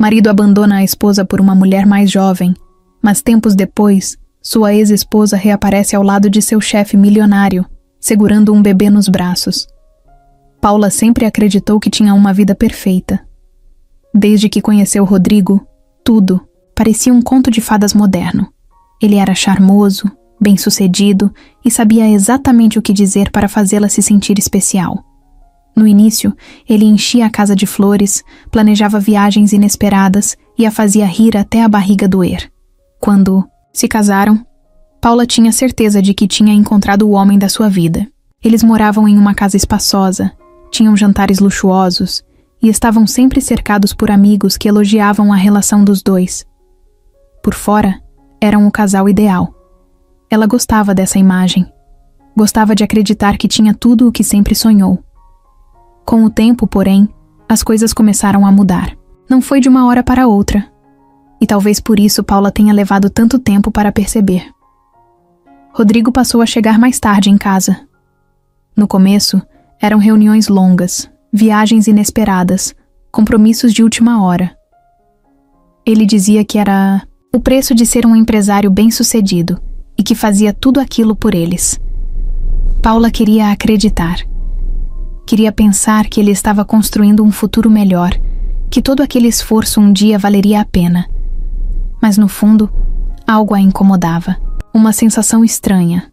Marido abandona a esposa por uma mulher mais jovem, mas tempos depois, sua ex-esposa reaparece ao lado de seu chefe milionário, segurando um bebê nos braços. Paula sempre acreditou que tinha uma vida perfeita. Desde que conheceu Rodrigo, tudo parecia um conto de fadas moderno. Ele era charmoso, bem-sucedido e sabia exatamente o que dizer para fazê-la se sentir especial. No início, ele enchia a casa de flores, planejava viagens inesperadas e a fazia rir até a barriga doer. Quando se casaram, Paula tinha certeza de que tinha encontrado o homem da sua vida. Eles moravam em uma casa espaçosa, tinham jantares luxuosos e estavam sempre cercados por amigos que elogiavam a relação dos dois. Por fora, eram o casal ideal. Ela gostava dessa imagem. Gostava de acreditar que tinha tudo o que sempre sonhou. Com o tempo, porém, as coisas começaram a mudar. Não foi de uma hora para outra. E talvez por isso Paula tenha levado tanto tempo para perceber. Rodrigo passou a chegar mais tarde em casa. No começo, eram reuniões longas, viagens inesperadas, compromissos de última hora. Ele dizia que era o preço de ser um empresário bem-sucedido e que fazia tudo aquilo por eles. Paula queria acreditar. Queria pensar que ele estava construindo um futuro melhor, que todo aquele esforço um dia valeria a pena. Mas no fundo, algo a incomodava. Uma sensação estranha,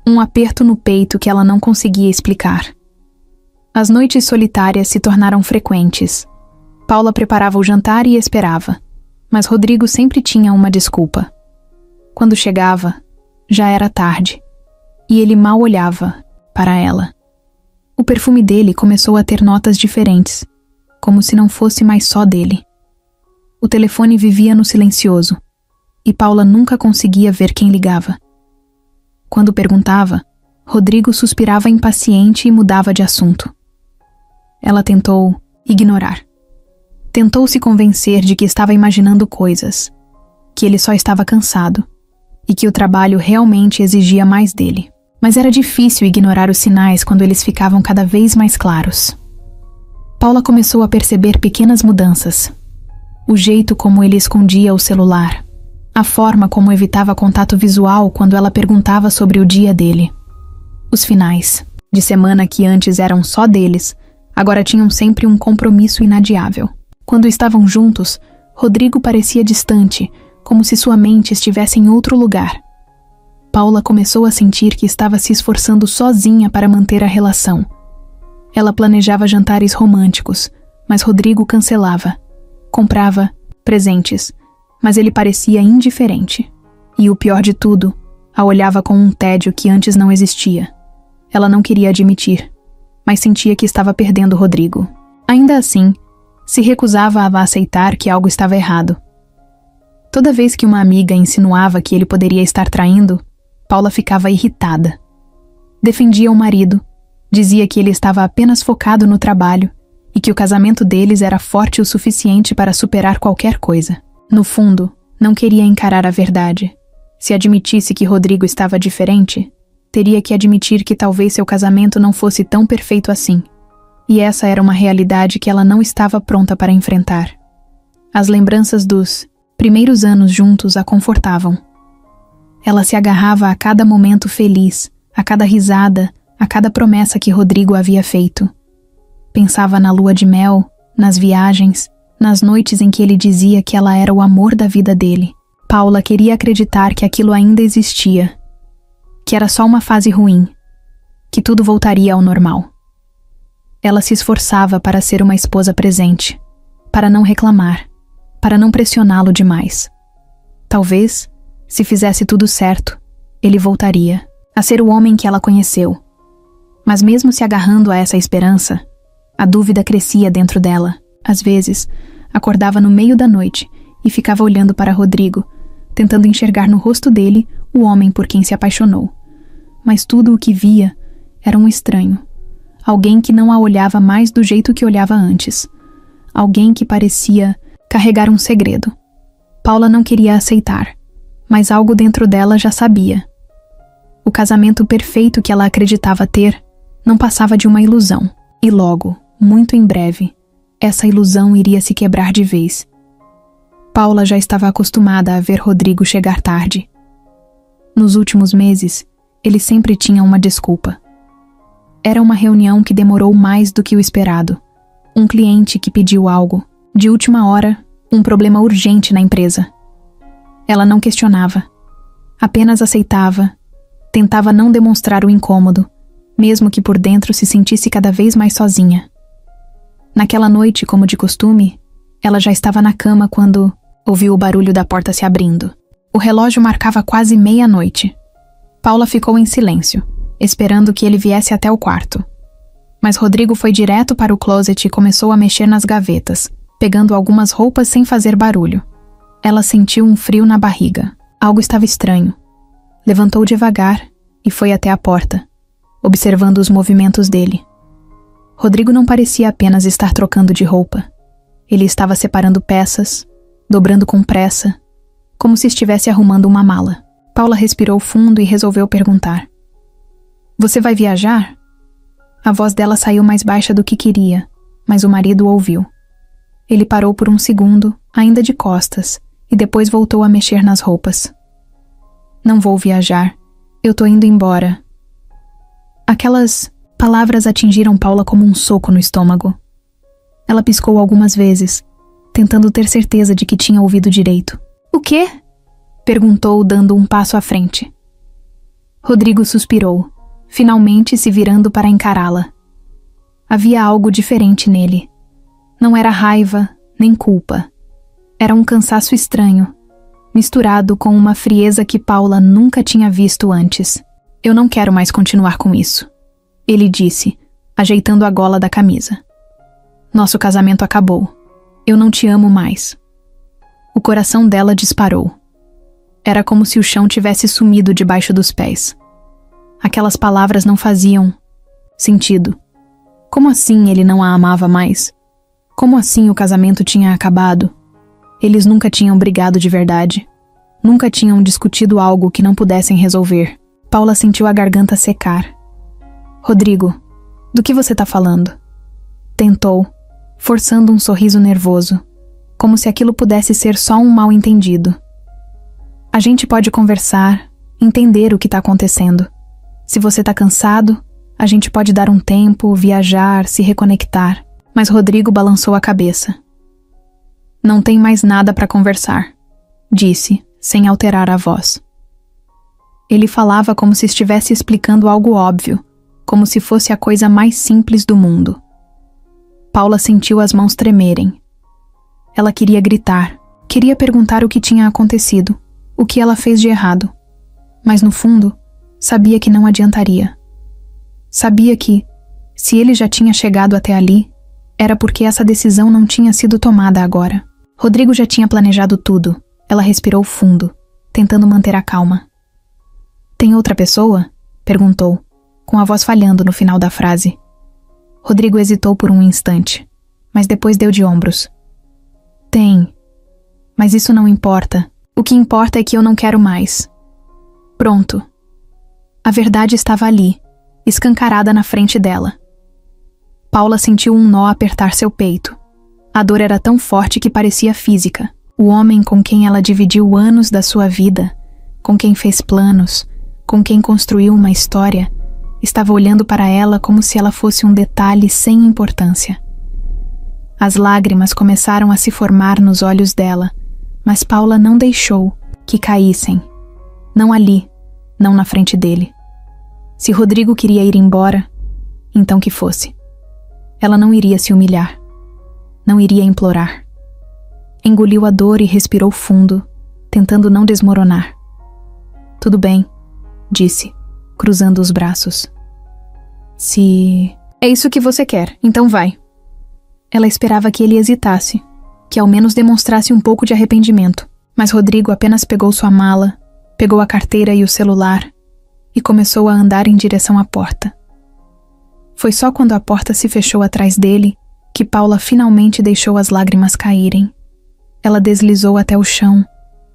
um aperto no peito que ela não conseguia explicar. As noites solitárias se tornaram frequentes. Paula preparava o jantar e esperava, mas Rodrigo sempre tinha uma desculpa. Quando chegava, já era tarde, e ele mal olhava para ela. O perfume dele começou a ter notas diferentes, como se não fosse mais só dele. O telefone vivia no silencioso, e Paula nunca conseguia ver quem ligava. Quando perguntava, Rodrigo suspirava impaciente e mudava de assunto. Ela tentou ignorar. Tentou se convencer de que estava imaginando coisas, que ele só estava cansado, e que o trabalho realmente exigia mais dele. Mas era difícil ignorar os sinais quando eles ficavam cada vez mais claros. Paula começou a perceber pequenas mudanças. O jeito como ele escondia o celular, a forma como evitava contato visual quando ela perguntava sobre o dia dele. Os finais de semana que antes eram só deles, agora tinham sempre um compromisso inadiável. Quando estavam juntos, Rodrigo parecia distante, como se sua mente estivesse em outro lugar. Paula começou a sentir que estava se esforçando sozinha para manter a relação. Ela planejava jantares românticos, mas Rodrigo cancelava. Comprava presentes, mas ele parecia indiferente. E o pior de tudo, a olhava com um tédio que antes não existia. Ela não queria admitir, mas sentia que estava perdendo Rodrigo. Ainda assim, se recusava a aceitar que algo estava errado. Toda vez que uma amiga insinuava que ele poderia estar traindo, Paula ficava irritada. Defendia o marido, dizia que ele estava apenas focado no trabalho e que o casamento deles era forte o suficiente para superar qualquer coisa. No fundo, não queria encarar a verdade. Se admitisse que Rodrigo estava diferente, teria que admitir que talvez seu casamento não fosse tão perfeito assim. E essa era uma realidade que ela não estava pronta para enfrentar. As lembranças dos primeiros anos juntos a confortavam. Ela se agarrava a cada momento feliz, a cada risada, a cada promessa que Rodrigo havia feito. Pensava na lua de mel, nas viagens, nas noites em que ele dizia que ela era o amor da vida dele. Paula queria acreditar que aquilo ainda existia, que era só uma fase ruim, que tudo voltaria ao normal. Ela se esforçava para ser uma esposa presente, para não reclamar, para não pressioná-lo demais. Talvez, se fizesse tudo certo, ele voltaria a ser o homem que ela conheceu. Mas mesmo se agarrando a essa esperança, a dúvida crescia dentro dela. Às vezes, acordava no meio da noite e ficava olhando para Rodrigo, tentando enxergar no rosto dele o homem por quem se apaixonou. Mas tudo o que via era um estranho. Alguém que não a olhava mais do jeito que olhava antes. Alguém que parecia carregar um segredo. Paula não queria aceitar, mas algo dentro dela já sabia. O casamento perfeito que ela acreditava ter não passava de uma ilusão. E logo, muito em breve, essa ilusão iria se quebrar de vez. Paula já estava acostumada a ver Rodrigo chegar tarde. Nos últimos meses, ele sempre tinha uma desculpa. Era uma reunião que demorou mais do que o esperado. Um cliente que pediu algo. De última hora, um problema urgente na empresa. Ela não questionava. Apenas aceitava. Tentava não demonstrar o incômodo, mesmo que por dentro se sentisse cada vez mais sozinha. Naquela noite, como de costume, ela já estava na cama quando ouviu o barulho da porta se abrindo. O relógio marcava quase meia-noite. Paula ficou em silêncio, esperando que ele viesse até o quarto. Mas Rodrigo foi direto para o closet e começou a mexer nas gavetas, pegando algumas roupas sem fazer barulho. Ela sentiu um frio na barriga. Algo estava estranho. Levantou devagar e foi até a porta, observando os movimentos dele. Rodrigo não parecia apenas estar trocando de roupa. Ele estava separando peças, dobrando com pressa, como se estivesse arrumando uma mala. Paula respirou fundo e resolveu perguntar: "Você vai viajar?" A voz dela saiu mais baixa do que queria, mas o marido ouviu. Ele parou por um segundo, ainda de costas, e depois voltou a mexer nas roupas. "Não vou viajar. Eu tô indo embora." Aquelas palavras atingiram Paula como um soco no estômago. Ela piscou algumas vezes, tentando ter certeza de que tinha ouvido direito. "O quê?" perguntou, dando um passo à frente. Rodrigo suspirou, finalmente se virando para encará-la. Havia algo diferente nele. Não era raiva, nem culpa. Era um cansaço estranho, misturado com uma frieza que Paula nunca tinha visto antes. "Eu não quero mais continuar com isso", ele disse, ajeitando a gola da camisa. "Nosso casamento acabou. Eu não te amo mais." O coração dela disparou. Era como se o chão tivesse sumido debaixo dos pés. Aquelas palavras não faziam sentido. Como assim ele não a amava mais? Como assim o casamento tinha acabado? Eles nunca tinham brigado de verdade. Nunca tinham discutido algo que não pudessem resolver. Paula sentiu a garganta secar. "Rodrigo, do que você tá falando?" Tentou, forçando um sorriso nervoso, como se aquilo pudesse ser só um mal-entendido. "A gente pode conversar, entender o que tá acontecendo. Se você tá cansado, a gente pode dar um tempo, viajar, se reconectar." Mas Rodrigo balançou a cabeça. "Não tem mais nada para conversar", disse, sem alterar a voz. Ele falava como se estivesse explicando algo óbvio, como se fosse a coisa mais simples do mundo. Paula sentiu as mãos tremerem. Ela queria gritar, queria perguntar o que tinha acontecido, o que ela fez de errado. Mas no fundo, sabia que não adiantaria. Sabia que, se ele já tinha chegado até ali, era porque essa decisão não tinha sido tomada agora. Rodrigo já tinha planejado tudo. Ela respirou fundo, tentando manter a calma. "Tem outra pessoa?" perguntou, com a voz falhando no final da frase. Rodrigo hesitou por um instante, mas depois deu de ombros. "Tem. Mas isso não importa. O que importa é que eu não quero mais." Pronto. A verdade estava ali, escancarada na frente dela. Paula sentiu um nó apertar seu peito. A dor era tão forte que parecia física. O homem com quem ela dividiu anos da sua vida, com quem fez planos, com quem construiu uma história, estava olhando para ela como se ela fosse um detalhe sem importância. As lágrimas começaram a se formar nos olhos dela, mas Paula não deixou que caíssem. Não ali, não na frente dele. Se Rodrigo queria ir embora, então que fosse. Ela não iria se humilhar. Não iria implorar. Engoliu a dor e respirou fundo, tentando não desmoronar. "Tudo bem", disse, cruzando os braços. "Se é isso que você quer, então vai." Ela esperava que ele hesitasse, que ao menos demonstrasse um pouco de arrependimento, mas Rodrigo apenas pegou sua mala, pegou a carteira e o celular e começou a andar em direção à porta. Foi só quando a porta se fechou atrás dele que Paula finalmente deixou as lágrimas caírem. Ela deslizou até o chão,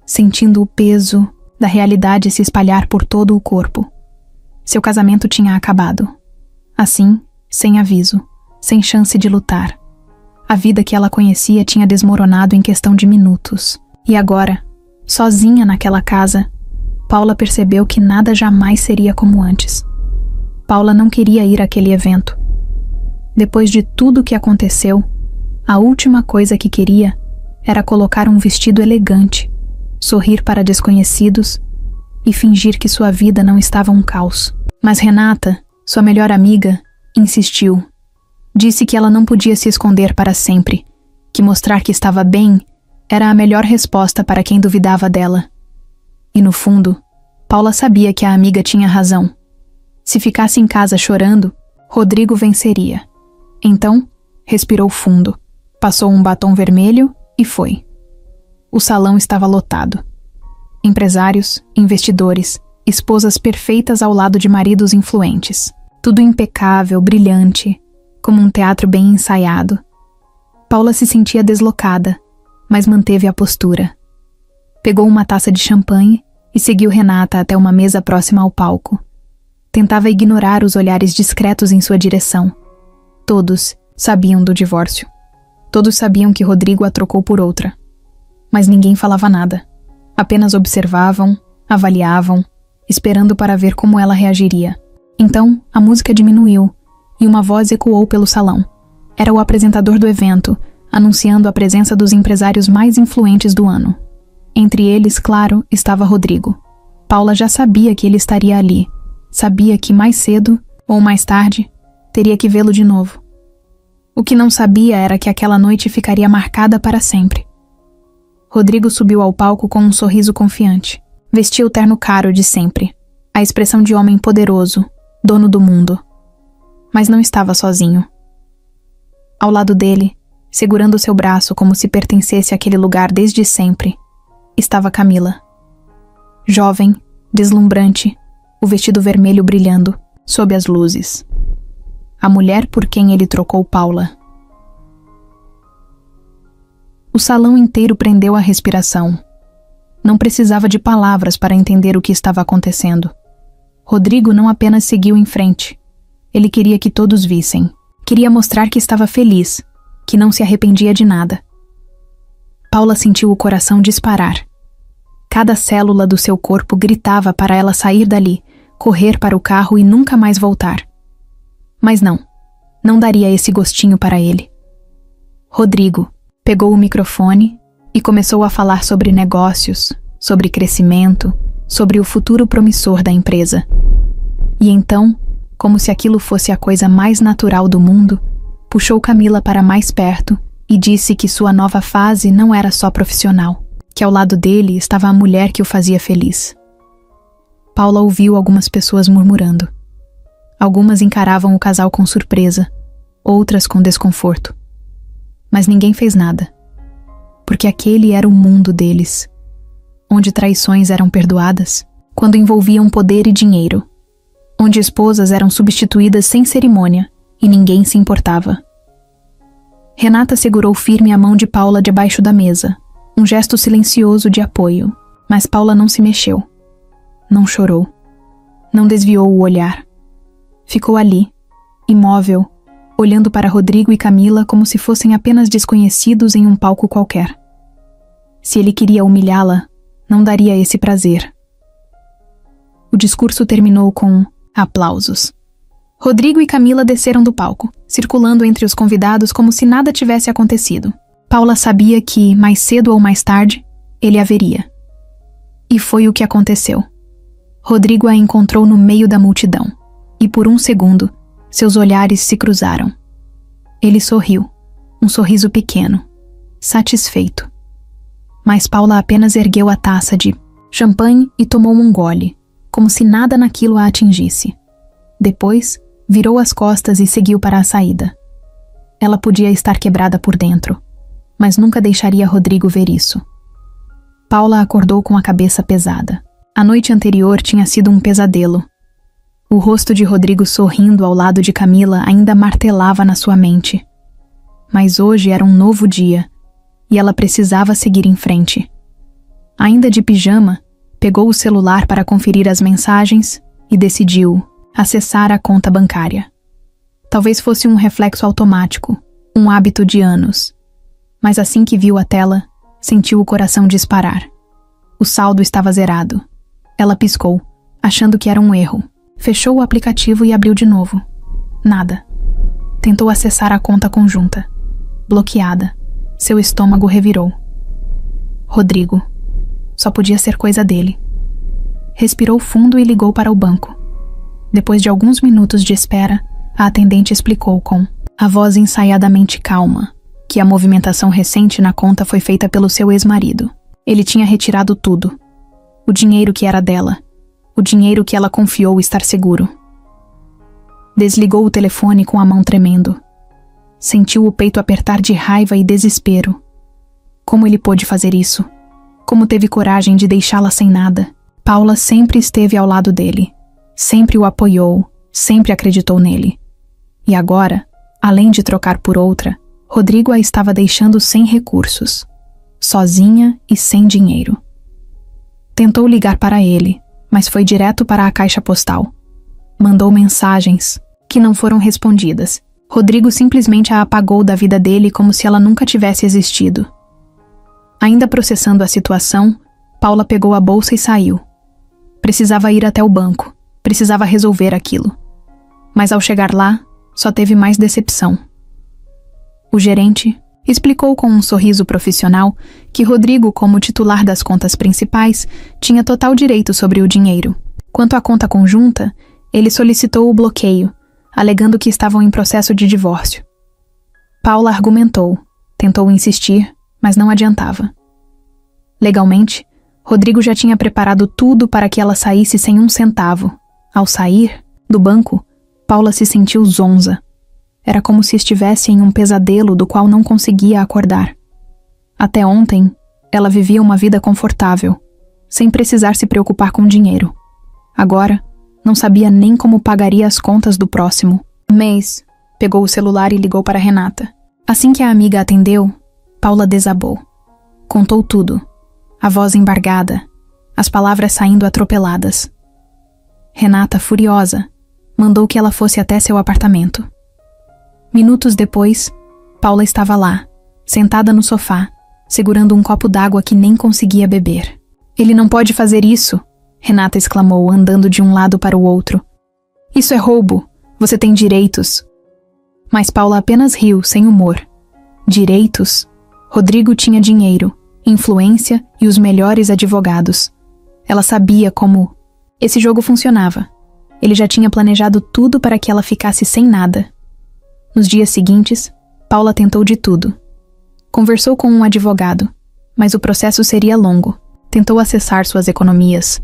sentindo o peso da realidade se espalhar por todo o corpo. Seu casamento tinha acabado. Assim, sem aviso, sem chance de lutar. A vida que ela conhecia tinha desmoronado em questão de minutos. E agora, sozinha naquela casa, Paula percebeu que nada jamais seria como antes. Paula não queria ir àquele evento. Depois de tudo o que aconteceu, a última coisa que queria era colocar um vestido elegante, sorrir para desconhecidos e fingir que sua vida não estava um caos. Mas Renata, sua melhor amiga, insistiu. Disse que ela não podia se esconder para sempre, que mostrar que estava bem era a melhor resposta para quem duvidava dela. E no fundo, Paula sabia que a amiga tinha razão. Se ficasse em casa chorando, Rodrigo venceria. Então, respirou fundo, passou um batom vermelho e foi. O salão estava lotado. Empresários, investidores, esposas perfeitas ao lado de maridos influentes. Tudo impecável, brilhante, como um teatro bem ensaiado. Paula se sentia deslocada, mas manteve a postura. Pegou uma taça de champanhe e seguiu Renata até uma mesa próxima ao palco. Tentava ignorar os olhares discretos em sua direção. Todos sabiam do divórcio. Todos sabiam que Rodrigo a trocou por outra. Mas ninguém falava nada. Apenas observavam, avaliavam, esperando para ver como ela reagiria. Então, a música diminuiu e uma voz ecoou pelo salão. Era o apresentador do evento, anunciando a presença dos empresários mais influentes do ano. Entre eles, claro, estava Rodrigo. Paula já sabia que ele estaria ali. Sabia que mais cedo, ou mais tarde, teria que vê-lo de novo. O que não sabia era que aquela noite ficaria marcada para sempre. Rodrigo subiu ao palco com um sorriso confiante. Vestia o terno caro de sempre, a expressão de homem poderoso, dono do mundo. Mas não estava sozinho. Ao lado dele, segurando seu braço como se pertencesse àquele lugar desde sempre, estava Camila. Jovem, deslumbrante, o vestido vermelho brilhando, sob as luzes. A mulher por quem ele trocou Paula. O salão inteiro prendeu a respiração. Não precisava de palavras para entender o que estava acontecendo. Rodrigo não apenas seguiu em frente. Ele queria que todos vissem. Queria mostrar que estava feliz, que não se arrependia de nada. Paula sentiu o coração disparar. Cada célula do seu corpo gritava para ela sair dali, correr para o carro e nunca mais voltar. Mas não daria esse gostinho para ele. Rodrigo pegou o microfone e começou a falar sobre negócios, sobre crescimento, sobre o futuro promissor da empresa. E então, como se aquilo fosse a coisa mais natural do mundo, puxou Camila para mais perto e disse que sua nova fase não era só profissional, que ao lado dele estava a mulher que o fazia feliz. Paula ouviu algumas pessoas murmurando. Algumas encaravam o casal com surpresa, outras com desconforto. Mas ninguém fez nada, porque aquele era o mundo deles, onde traições eram perdoadas quando envolviam poder e dinheiro, onde esposas eram substituídas sem cerimônia e ninguém se importava. Renata segurou firme a mão de Paula debaixo da mesa, um gesto silencioso de apoio, mas Paula não se mexeu, não chorou, não desviou o olhar. Ficou ali, imóvel, olhando para Rodrigo e Camila como se fossem apenas desconhecidos em um palco qualquer. Se ele queria humilhá-la, não daria esse prazer. O discurso terminou com aplausos. Rodrigo e Camila desceram do palco, circulando entre os convidados como se nada tivesse acontecido. Paula sabia que, mais cedo ou mais tarde, ele a veria. E foi o que aconteceu. Rodrigo a encontrou no meio da multidão, e por um segundo, seus olhares se cruzaram. Ele sorriu, um sorriso pequeno, satisfeito. Mas Paula apenas ergueu a taça de champanhe e tomou um gole, como se nada naquilo a atingisse. Depois, virou as costas e seguiu para a saída. Ela podia estar quebrada por dentro, mas nunca deixaria Rodrigo ver isso. Paula acordou com a cabeça pesada. A noite anterior tinha sido um pesadelo. O rosto de Rodrigo sorrindo ao lado de Camila ainda martelava na sua mente. Mas hoje era um novo dia, e ela precisava seguir em frente. Ainda de pijama, pegou o celular para conferir as mensagens e decidiu acessar a conta bancária. Talvez fosse um reflexo automático, um hábito de anos. Mas assim que viu a tela, sentiu o coração disparar. O saldo estava zerado. Ela piscou, achando que era um erro. Fechou o aplicativo e abriu de novo. Nada. Tentou acessar a conta conjunta. Bloqueada. Seu estômago revirou. Rodrigo. Só podia ser coisa dele. Respirou fundo e ligou para o banco. Depois de alguns minutos de espera, a atendente explicou com a voz ensaiadamente calma que a movimentação recente na conta foi feita pelo seu ex-marido. Ele tinha retirado tudo. O dinheiro que era dela. O dinheiro que ela confiou estar seguro. Desligou o telefone com a mão tremendo. Sentiu o peito apertar de raiva e desespero. Como ele pôde fazer isso? Como teve coragem de deixá-la sem nada? Paula sempre esteve ao lado dele. Sempre o apoiou, sempre acreditou nele. E agora, além de trocar por outra, Rodrigo a estava deixando sem recursos. Sozinha e sem dinheiro. Tentou ligar para ele, mas foi direto para a caixa postal. Mandou mensagens, que não foram respondidas. Rodrigo simplesmente a apagou da vida dele como se ela nunca tivesse existido. Ainda processando a situação, Paula pegou a bolsa e saiu. Precisava ir até o banco, precisava resolver aquilo. Mas ao chegar lá, só teve mais decepção. O gerente explicou com um sorriso profissional que Rodrigo, como titular das contas principais, tinha total direito sobre o dinheiro. Quanto à conta conjunta, ele solicitou o bloqueio, alegando que estavam em processo de divórcio. Paula argumentou, tentou insistir, mas não adiantava. Legalmente, Rodrigo já tinha preparado tudo para que ela saísse sem um centavo. Ao sair do banco, Paula se sentiu zonza. Era como se estivesse em um pesadelo do qual não conseguia acordar. Até ontem, ela vivia uma vida confortável, sem precisar se preocupar com dinheiro. Agora, não sabia nem como pagaria as contas do próximo mês. Pegou o celular e ligou para Renata. Assim que a amiga atendeu, Paula desabou. Contou tudo, a voz embargada, as palavras saindo atropeladas. Renata, furiosa, mandou que ela fosse até seu apartamento. Minutos depois, Paula estava lá, sentada no sofá, segurando um copo d'água que nem conseguia beber. Ele não pode fazer isso, Renata exclamou, andando de um lado para o outro. Isso é roubo, você tem direitos. Mas Paula apenas riu, sem humor. Direitos? Rodrigo tinha dinheiro, influência e os melhores advogados. Ela sabia como esse jogo funcionava. Ele já tinha planejado tudo para que ela ficasse sem nada. Nos dias seguintes, Paula tentou de tudo. Conversou com um advogado, mas o processo seria longo. Tentou acessar suas economias,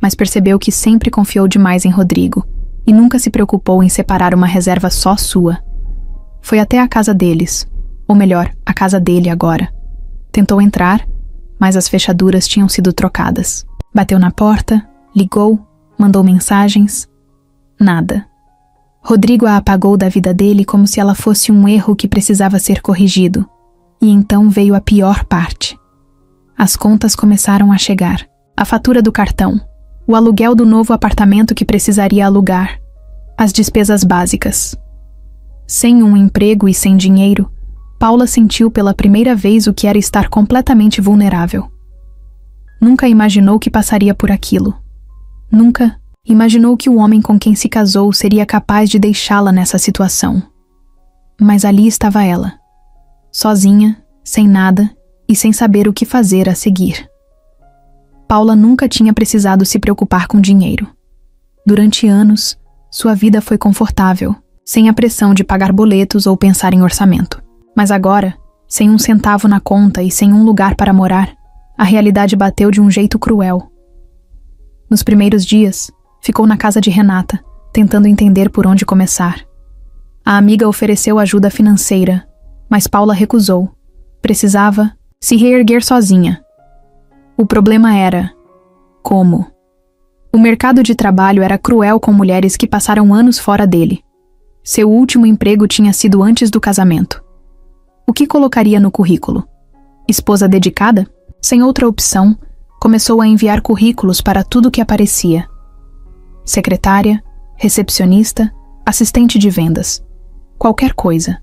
mas percebeu que sempre confiou demais em Rodrigo e nunca se preocupou em separar uma reserva só sua. Foi até a casa deles, ou melhor, a casa dele agora. Tentou entrar, mas as fechaduras tinham sido trocadas. Bateu na porta, ligou, mandou mensagens. Nada. Rodrigo a apagou da vida dele como se ela fosse um erro que precisava ser corrigido. E então veio a pior parte. As contas começaram a chegar. A fatura do cartão, o aluguel do novo apartamento que precisaria alugar, as despesas básicas. Sem um emprego e sem dinheiro, Paula sentiu pela primeira vez o que era estar completamente vulnerável. Nunca imaginou que passaria por aquilo. Nunca imaginou que o homem com quem se casou seria capaz de deixá-la nessa situação. Mas ali estava ela, sozinha, sem nada e sem saber o que fazer a seguir. Paula nunca tinha precisado se preocupar com dinheiro. Durante anos, sua vida foi confortável, sem a pressão de pagar boletos ou pensar em orçamento. Mas agora, sem um centavo na conta e sem um lugar para morar, a realidade bateu de um jeito cruel. Nos primeiros dias, ficou na casa de Renata, tentando entender por onde começar. A amiga ofereceu ajuda financeira, mas Paula recusou. Precisava se reerguer sozinha. O problema era como. O mercado de trabalho era cruel com mulheres que passaram anos fora dele. Seu último emprego tinha sido antes do casamento. O que colocaria no currículo? Esposa dedicada? Sem outra opção, começou a enviar currículos para tudo que aparecia. Secretária, recepcionista, assistente de vendas. Qualquer coisa.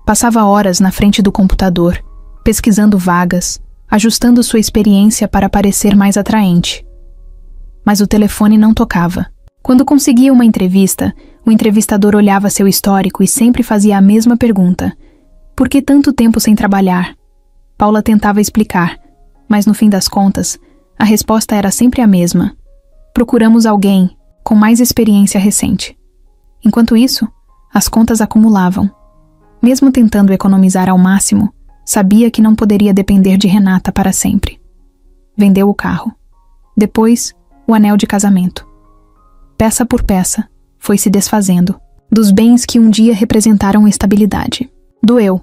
Passava horas na frente do computador, pesquisando vagas, ajustando sua experiência para parecer mais atraente. Mas o telefone não tocava. Quando conseguia uma entrevista, o entrevistador olhava seu histórico e sempre fazia a mesma pergunta: por que tanto tempo sem trabalhar? Paula tentava explicar, mas no fim das contas, a resposta era sempre a mesma: procuramos alguém com mais experiência recente. Enquanto isso, as contas acumulavam. Mesmo tentando economizar ao máximo, sabia que não poderia depender de Renata para sempre. Vendeu o carro. Depois, o anel de casamento. Peça por peça, foi se desfazendo dos bens que um dia representaram estabilidade. Doeu,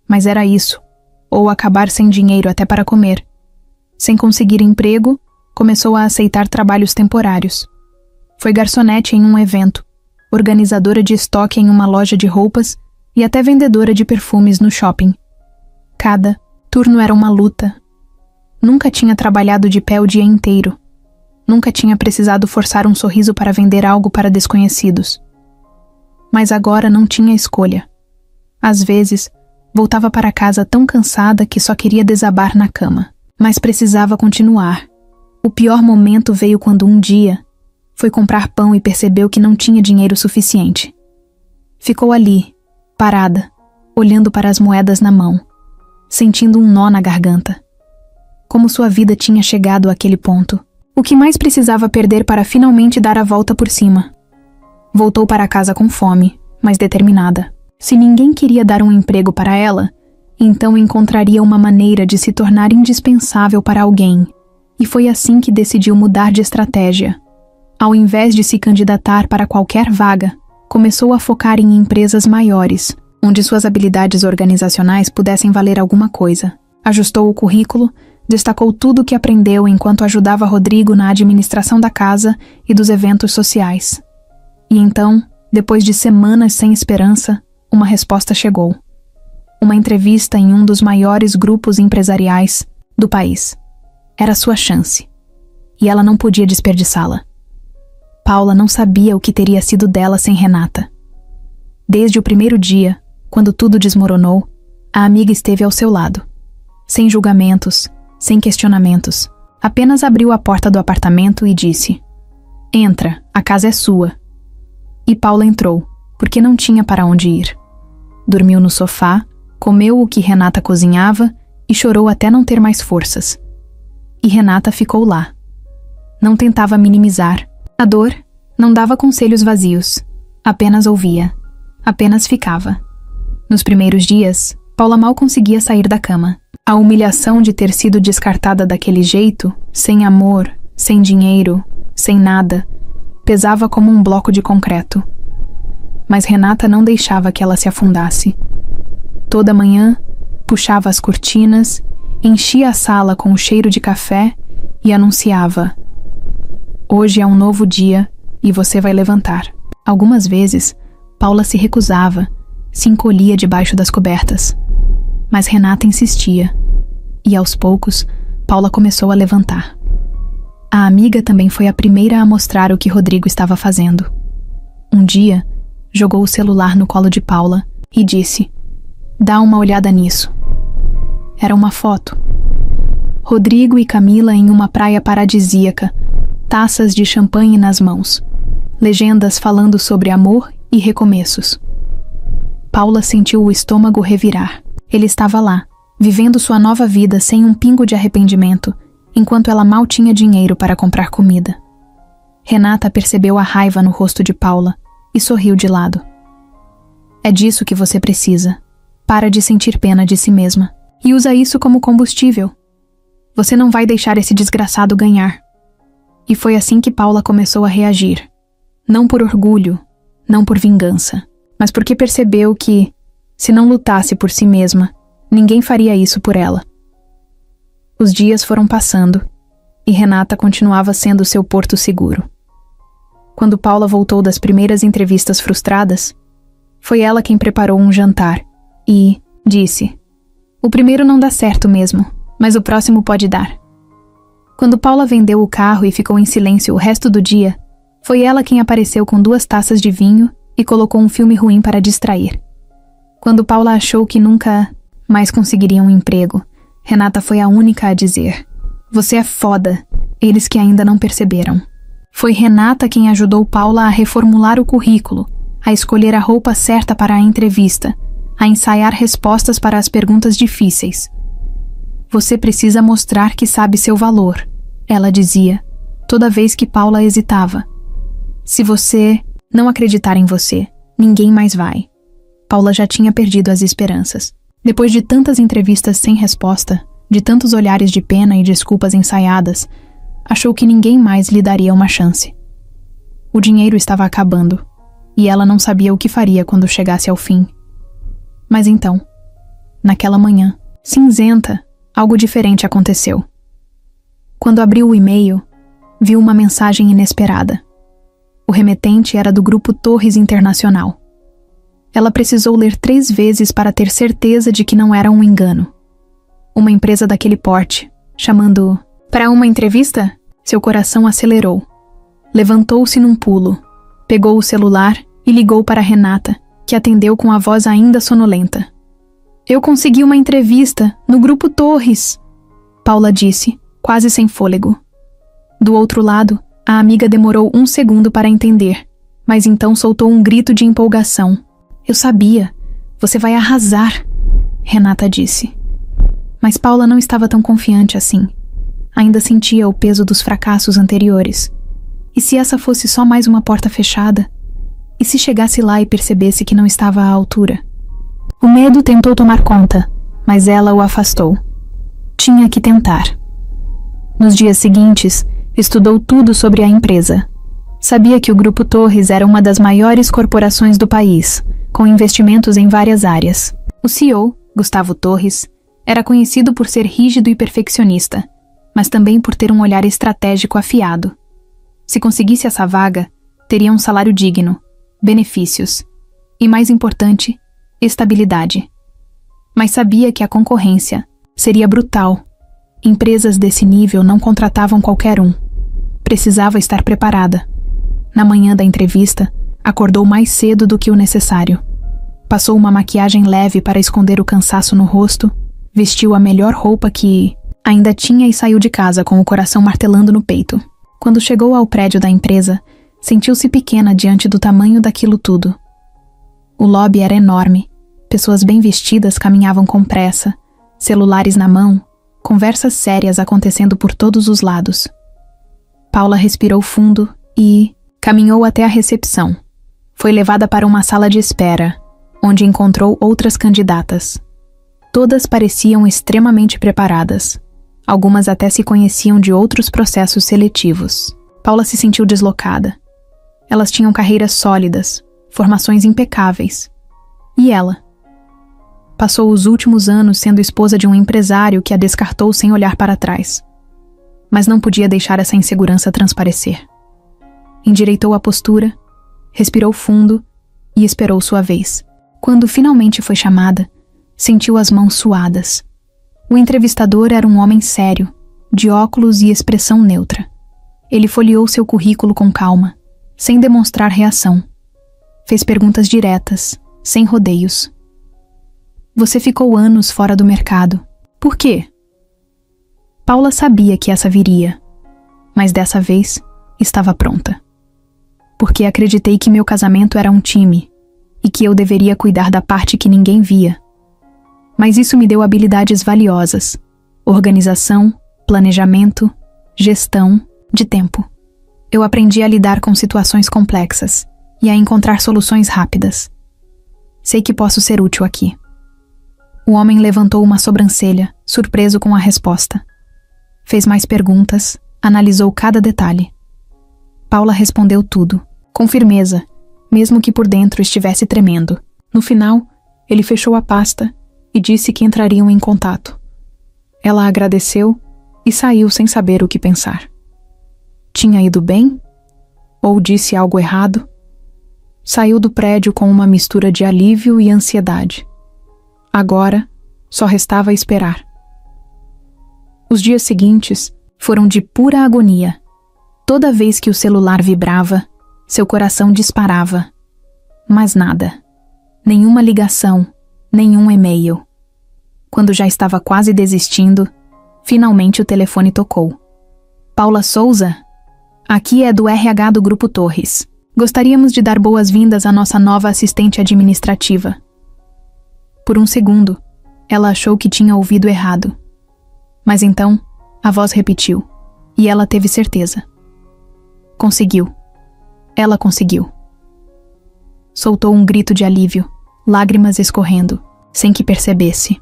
mas era isso, ou acabar sem dinheiro até para comer. Sem conseguir emprego, começou a aceitar trabalhos temporários. Foi garçonete em um evento, organizadora de estoque em uma loja de roupas e até vendedora de perfumes no shopping. Cada turno era uma luta. Nunca tinha trabalhado de pé o dia inteiro. Nunca tinha precisado forçar um sorriso para vender algo para desconhecidos. Mas agora não tinha escolha. Às vezes, voltava para casa tão cansada que só queria desabar na cama. Mas precisava continuar. O pior momento veio quando um dia foi comprar pão e percebeu que não tinha dinheiro suficiente. Ficou ali, parada, olhando para as moedas na mão, sentindo um nó na garganta. Como sua vida tinha chegado àquele ponto. O que mais precisava perder para finalmente dar a volta por cima? Voltou para casa com fome, mas determinada. Se ninguém queria dar um emprego para ela, então encontraria uma maneira de se tornar indispensável para alguém. E foi assim que decidiu mudar de estratégia. Ao invés de se candidatar para qualquer vaga, começou a focar em empresas maiores, onde suas habilidades organizacionais pudessem valer alguma coisa. Ajustou o currículo, destacou tudo o que aprendeu enquanto ajudava Rodrigo na administração da casa e dos eventos sociais. E então, depois de semanas sem esperança, uma resposta chegou. Uma entrevista em um dos maiores grupos empresariais do país. Era sua chance. E ela não podia desperdiçá-la. Paula não sabia o que teria sido dela sem Renata. Desde o primeiro dia, quando tudo desmoronou, a amiga esteve ao seu lado. Sem julgamentos, sem questionamentos. Apenas abriu a porta do apartamento e disse: "Entra, a casa é sua." E Paula entrou, porque não tinha para onde ir. Dormiu no sofá, comeu o que Renata cozinhava e chorou até não ter mais forças. E Renata ficou lá. Não tentava minimizar a dor, não dava conselhos vazios. Apenas ouvia. Apenas ficava. Nos primeiros dias, Paula mal conseguia sair da cama. A humilhação de ter sido descartada daquele jeito, sem amor, sem dinheiro, sem nada, pesava como um bloco de concreto. Mas Renata não deixava que ela se afundasse. Toda manhã, puxava as cortinas, enchia a sala com o cheiro de café e anunciava: "Hoje é um novo dia e você vai levantar." Algumas vezes, Paula se recusava, se encolhia debaixo das cobertas. Mas Renata insistia. E aos poucos, Paula começou a levantar. A amiga também foi a primeira a mostrar o que Rodrigo estava fazendo. Um dia, jogou o celular no colo de Paula e disse: "Dá uma olhada nisso." Era uma foto. Rodrigo e Camila em uma praia paradisíaca, taças de champanhe nas mãos, legendas falando sobre amor e recomeços. Paula sentiu o estômago revirar. Ele estava lá, vivendo sua nova vida sem um pingo de arrependimento, enquanto ela mal tinha dinheiro para comprar comida. Renata percebeu a raiva no rosto de Paula e sorriu de lado. "É disso que você precisa. Para de sentir pena de si mesma e usa isso como combustível. Você não vai deixar esse desgraçado ganhar." E foi assim que Paula começou a reagir. Não por orgulho, não por vingança, mas porque percebeu que, se não lutasse por si mesma, ninguém faria isso por ela. Os dias foram passando, e Renata continuava sendo seu porto seguro. Quando Paula voltou das primeiras entrevistas frustradas, foi ela quem preparou um jantar e disse: "O primeiro não dá certo mesmo, mas o próximo pode dar." Quando Paula vendeu o carro e ficou em silêncio o resto do dia, foi ela quem apareceu com 2 taças de vinho e colocou um filme ruim para distrair. Quando Paula achou que nunca mais conseguiria um emprego, Renata foi a única a dizer: "Você é foda", eles que ainda não perceberam. Foi Renata quem ajudou Paula a reformular o currículo, a escolher a roupa certa para a entrevista, a ensaiar respostas para as perguntas difíceis. "Você precisa mostrar que sabe seu valor", ela dizia, toda vez que Paula hesitava. "Se você não acreditar em você, ninguém mais vai." Paula já tinha perdido as esperanças. Depois de tantas entrevistas sem resposta, de tantos olhares de pena e desculpas ensaiadas, achou que ninguém mais lhe daria uma chance. O dinheiro estava acabando, e ela não sabia o que faria quando chegasse ao fim. Mas então, naquela manhã, cinzenta, algo diferente aconteceu. Quando abriu o e-mail, viu uma mensagem inesperada. O remetente era do Grupo Torres Internacional. Ela precisou ler 3 vezes para ter certeza de que não era um engano. Uma empresa daquele porte, chamando para uma entrevista? Seu coração acelerou. Levantou-se num pulo, pegou o celular e ligou para Renata, que atendeu com a voz ainda sonolenta. "Eu consegui uma entrevista no Grupo Torres", Paula disse, quase sem fôlego. Do outro lado, a amiga demorou 1 segundo para entender, mas então soltou um grito de empolgação. "Eu sabia. Você vai arrasar", Renata disse. Mas Paula não estava tão confiante assim. Ainda sentia o peso dos fracassos anteriores. E se essa fosse só mais uma porta fechada? E se chegasse lá e percebesse que não estava à altura? O medo tentou tomar conta, mas ela o afastou. Tinha que tentar. Nos dias seguintes, estudou tudo sobre a empresa. Sabia que o Grupo Torres era uma das maiores corporações do país, com investimentos em várias áreas. O CEO, Gustavo Torres, era conhecido por ser rígido e perfeccionista, mas também por ter um olhar estratégico afiado. Se conseguisse essa vaga, teria um salário digno, benefícios e, mais importante, estabilidade. Mas sabia que a concorrência seria brutal. Empresas desse nível não contratavam qualquer um. Precisava estar preparada. Na manhã da entrevista, acordou mais cedo do que o necessário. Passou uma maquiagem leve para esconder o cansaço no rosto, vestiu a melhor roupa que ainda tinha e saiu de casa com o coração martelando no peito. Quando chegou ao prédio da empresa, sentiu-se pequena diante do tamanho daquilo tudo. O lobby era enorme. Pessoas bem vestidas caminhavam com pressa, celulares na mão, conversas sérias acontecendo por todos os lados. Paula respirou fundo e caminhou até a recepção. Foi levada para uma sala de espera, onde encontrou outras candidatas. Todas pareciam extremamente preparadas. Algumas até se conheciam de outros processos seletivos. Paula se sentiu deslocada. Elas tinham carreiras sólidas, formações impecáveis. E ela? Passou os últimos anos sendo esposa de um empresário que a descartou sem olhar para trás. Mas não podia deixar essa insegurança transparecer. Endireitou a postura, respirou fundo e esperou sua vez. Quando finalmente foi chamada, sentiu as mãos suadas. O entrevistador era um homem sério, de óculos e expressão neutra. Ele folheou seu currículo com calma, sem demonstrar reação. Fez perguntas diretas, sem rodeios. Você ficou anos fora do mercado. Por quê? Paula sabia que essa viria, mas dessa vez estava pronta. Porque acreditei que meu casamento era um time e que eu deveria cuidar da parte que ninguém via. Mas isso me deu habilidades valiosas: organização, planejamento, gestão de tempo. Eu aprendi a lidar com situações complexas e a encontrar soluções rápidas. Sei que posso ser útil aqui. O homem levantou uma sobrancelha, surpreso com a resposta. Fez mais perguntas, analisou cada detalhe. Paula respondeu tudo, com firmeza, mesmo que por dentro estivesse tremendo. No final, ele fechou a pasta e disse que entrariam em contato. Ela agradeceu e saiu sem saber o que pensar. Tinha ido bem? Ou disse algo errado? Saiu do prédio com uma mistura de alívio e ansiedade. Agora, só restava esperar. Os dias seguintes foram de pura agonia. Toda vez que o celular vibrava, seu coração disparava. Mas nada. Nenhuma ligação, nenhum e-mail. Quando já estava quase desistindo, finalmente o telefone tocou. Paula Souza? Aqui é do RH do Grupo Torres. Gostaríamos de dar boas-vindas à nossa nova assistente administrativa. Por um segundo, ela achou que tinha ouvido errado. Mas então, a voz repetiu, e ela teve certeza. Conseguiu. Ela conseguiu. Soltou um grito de alívio, lágrimas escorrendo, sem que percebesse.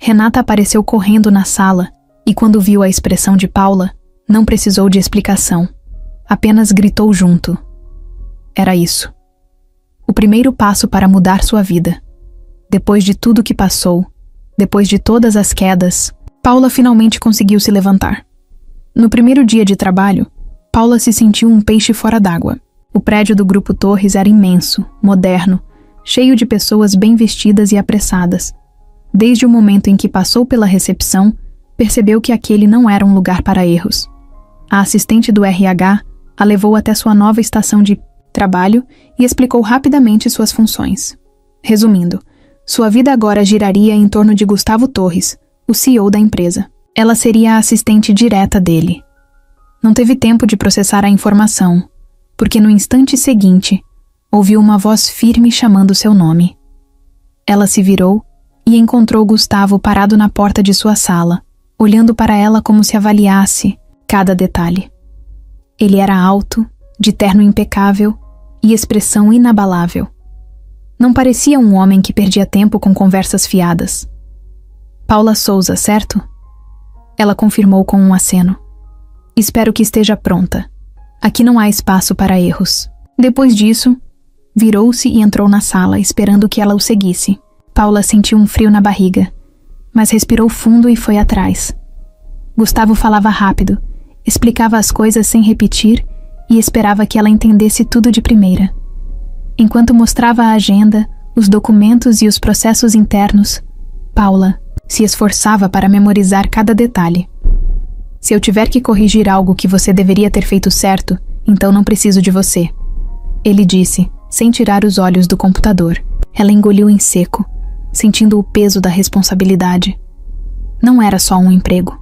Renata apareceu correndo na sala e quando viu a expressão de Paula, não precisou de explicação. Apenas gritou junto. Era isso. O primeiro passo para mudar sua vida. Depois de tudo que passou, depois de todas as quedas, Paula finalmente conseguiu se levantar. No primeiro dia de trabalho, Paula se sentiu um peixe fora d'água. O prédio do Grupo Torres era imenso, moderno, cheio de pessoas bem vestidas e apressadas. Desde o momento em que passou pela recepção, percebeu que aquele não era um lugar para erros. A assistente do RH a levou até sua nova estação de trabalho e explicou rapidamente suas funções. Resumindo, sua vida agora giraria em torno de Gustavo Torres, o CEO da empresa. Ela seria a assistente direta dele. Não teve tempo de processar a informação, porque no instante seguinte, ouviu uma voz firme chamando seu nome. Ela se virou e encontrou Gustavo parado na porta de sua sala, olhando para ela como se avaliasse cada detalhe. Ele era alto, de terno impecável e expressão inabalável. Não parecia um homem que perdia tempo com conversas fiadas. Paula Souza, certo? Ela confirmou com um aceno. Espero que esteja pronta. Aqui não há espaço para erros. Depois disso, virou-se e entrou na sala, esperando que ela o seguisse. Paula sentiu um frio na barriga, mas respirou fundo e foi atrás. Gustavo falava rápido, explicava as coisas sem repetir e esperava que ela entendesse tudo de primeira. Enquanto mostrava a agenda, os documentos e os processos internos, Paula se esforçava para memorizar cada detalhe. Se eu tiver que corrigir algo que você deveria ter feito certo, então não preciso de você. Ele disse, sem tirar os olhos do computador. Ela engoliu em seco, sentindo o peso da responsabilidade. Não era só um emprego.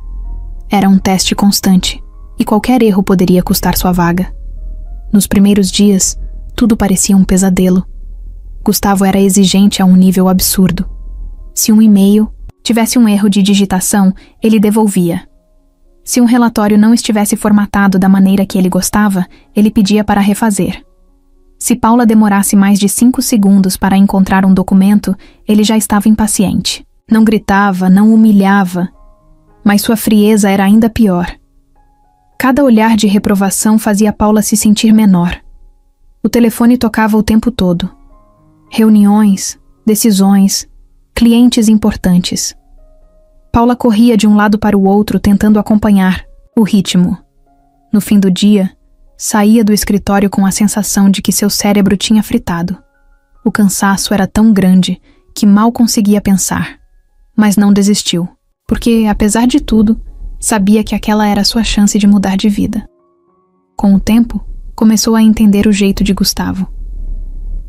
Era um teste constante, e qualquer erro poderia custar sua vaga. Nos primeiros dias, tudo parecia um pesadelo. Gustavo era exigente a um nível absurdo. Se um e-mail tivesse um erro de digitação, ele devolvia. Se um relatório não estivesse formatado da maneira que ele gostava, ele pedia para refazer. Se Paula demorasse mais de 5 segundos para encontrar um documento, ele já estava impaciente. Não gritava, não humilhava, mas sua frieza era ainda pior. Cada olhar de reprovação fazia Paula se sentir menor. O telefone tocava o tempo todo. Reuniões, decisões, clientes importantes. Paula corria de um lado para o outro tentando acompanhar o ritmo. No fim do dia, saía do escritório com a sensação de que seu cérebro tinha fritado. O cansaço era tão grande que mal conseguia pensar. Mas não desistiu, porque, apesar de tudo, sabia que aquela era sua chance de mudar de vida. Com o tempo, começou a entender o jeito de Gustavo.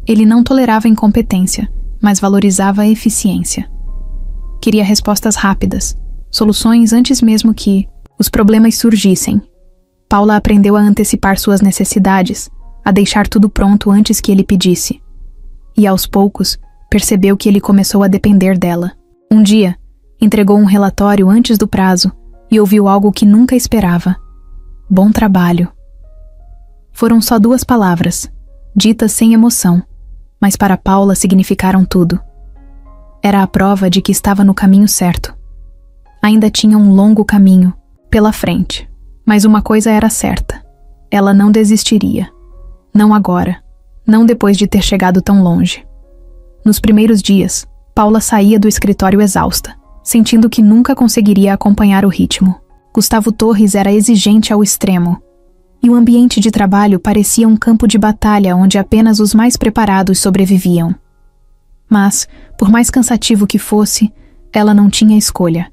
Ele não tolerava incompetência, mas valorizava a eficiência. Queria respostas rápidas, soluções antes mesmo que os problemas surgissem. Paula aprendeu a antecipar suas necessidades, a deixar tudo pronto antes que ele pedisse. E aos poucos, percebeu que ele começou a depender dela. Um dia, entregou um relatório antes do prazo e ouviu algo que nunca esperava. Bom trabalho. Foram só 2 palavras, ditas sem emoção, mas para Paula significaram tudo. Era a prova de que estava no caminho certo. Ainda tinha um longo caminho pela frente, mas uma coisa era certa. Ela não desistiria. Não agora, não depois de ter chegado tão longe. Nos primeiros dias, Paula saía do escritório exausta, sentindo que nunca conseguiria acompanhar o ritmo. Gustavo Torres era exigente ao extremo, e o ambiente de trabalho parecia um campo de batalha onde apenas os mais preparados sobreviviam. Mas, por mais cansativo que fosse, ela não tinha escolha.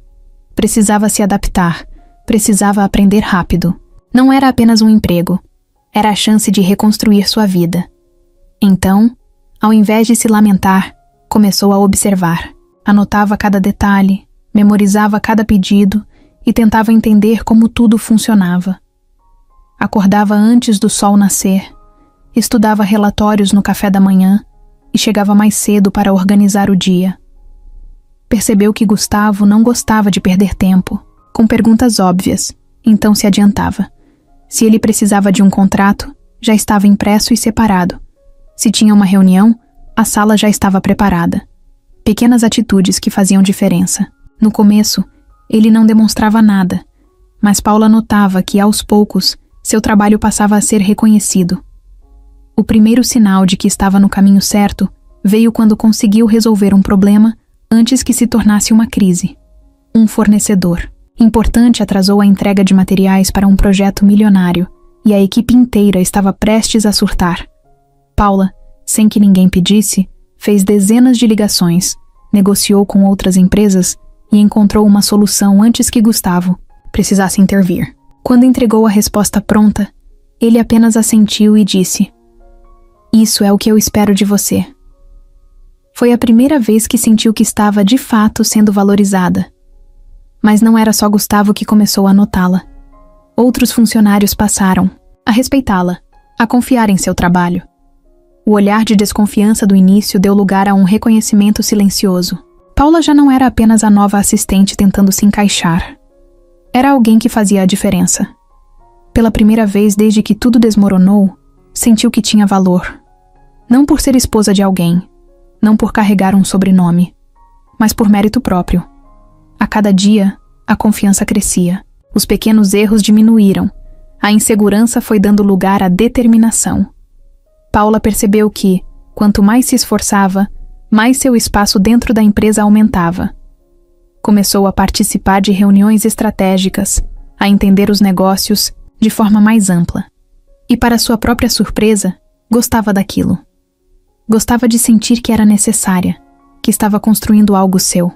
Precisava se adaptar, precisava aprender rápido. Não era apenas um emprego, era a chance de reconstruir sua vida. Então, ao invés de se lamentar, começou a observar. Anotava cada detalhe, memorizava cada pedido e tentava entender como tudo funcionava. Acordava antes do sol nascer, estudava relatórios no café da manhã e chegava mais cedo para organizar o dia. Percebeu que Gustavo não gostava de perder tempo, com perguntas óbvias, então se adiantava. Se ele precisava de um contrato, já estava impresso e separado. Se tinha uma reunião, a sala já estava preparada. Pequenas atitudes que faziam diferença. No começo, ele não demonstrava nada, mas Paula notava que, aos poucos, seu trabalho passava a ser reconhecido. O primeiro sinal de que estava no caminho certo veio quando conseguiu resolver um problema antes que se tornasse uma crise. Um fornecedor importante atrasou a entrega de materiais para um projeto milionário e a equipe inteira estava prestes a surtar. Paula, sem que ninguém pedisse, fez dezenas de ligações, negociou com outras empresas e encontrou uma solução antes que Gustavo precisasse intervir. Quando entregou a resposta pronta, ele apenas assentiu e disse: "Isso é o que eu espero de você." Foi a primeira vez que sentiu que estava de fato sendo valorizada. Mas não era só Gustavo que começou a notá-la. Outros funcionários passaram a respeitá-la, a confiar em seu trabalho. O olhar de desconfiança do início deu lugar a um reconhecimento silencioso. Paula já não era apenas a nova assistente tentando se encaixar. Era alguém que fazia a diferença. Pela primeira vez desde que tudo desmoronou, sentiu que tinha valor. Não por ser esposa de alguém, não por carregar um sobrenome, mas por mérito próprio. A cada dia, a confiança crescia. Os pequenos erros diminuíram. A insegurança foi dando lugar à determinação. Paula percebeu que, quanto mais se esforçava, mais seu espaço dentro da empresa aumentava. Começou a participar de reuniões estratégicas, a entender os negócios de forma mais ampla. E, para sua própria surpresa, gostava daquilo. Gostava de sentir que era necessária, que estava construindo algo seu.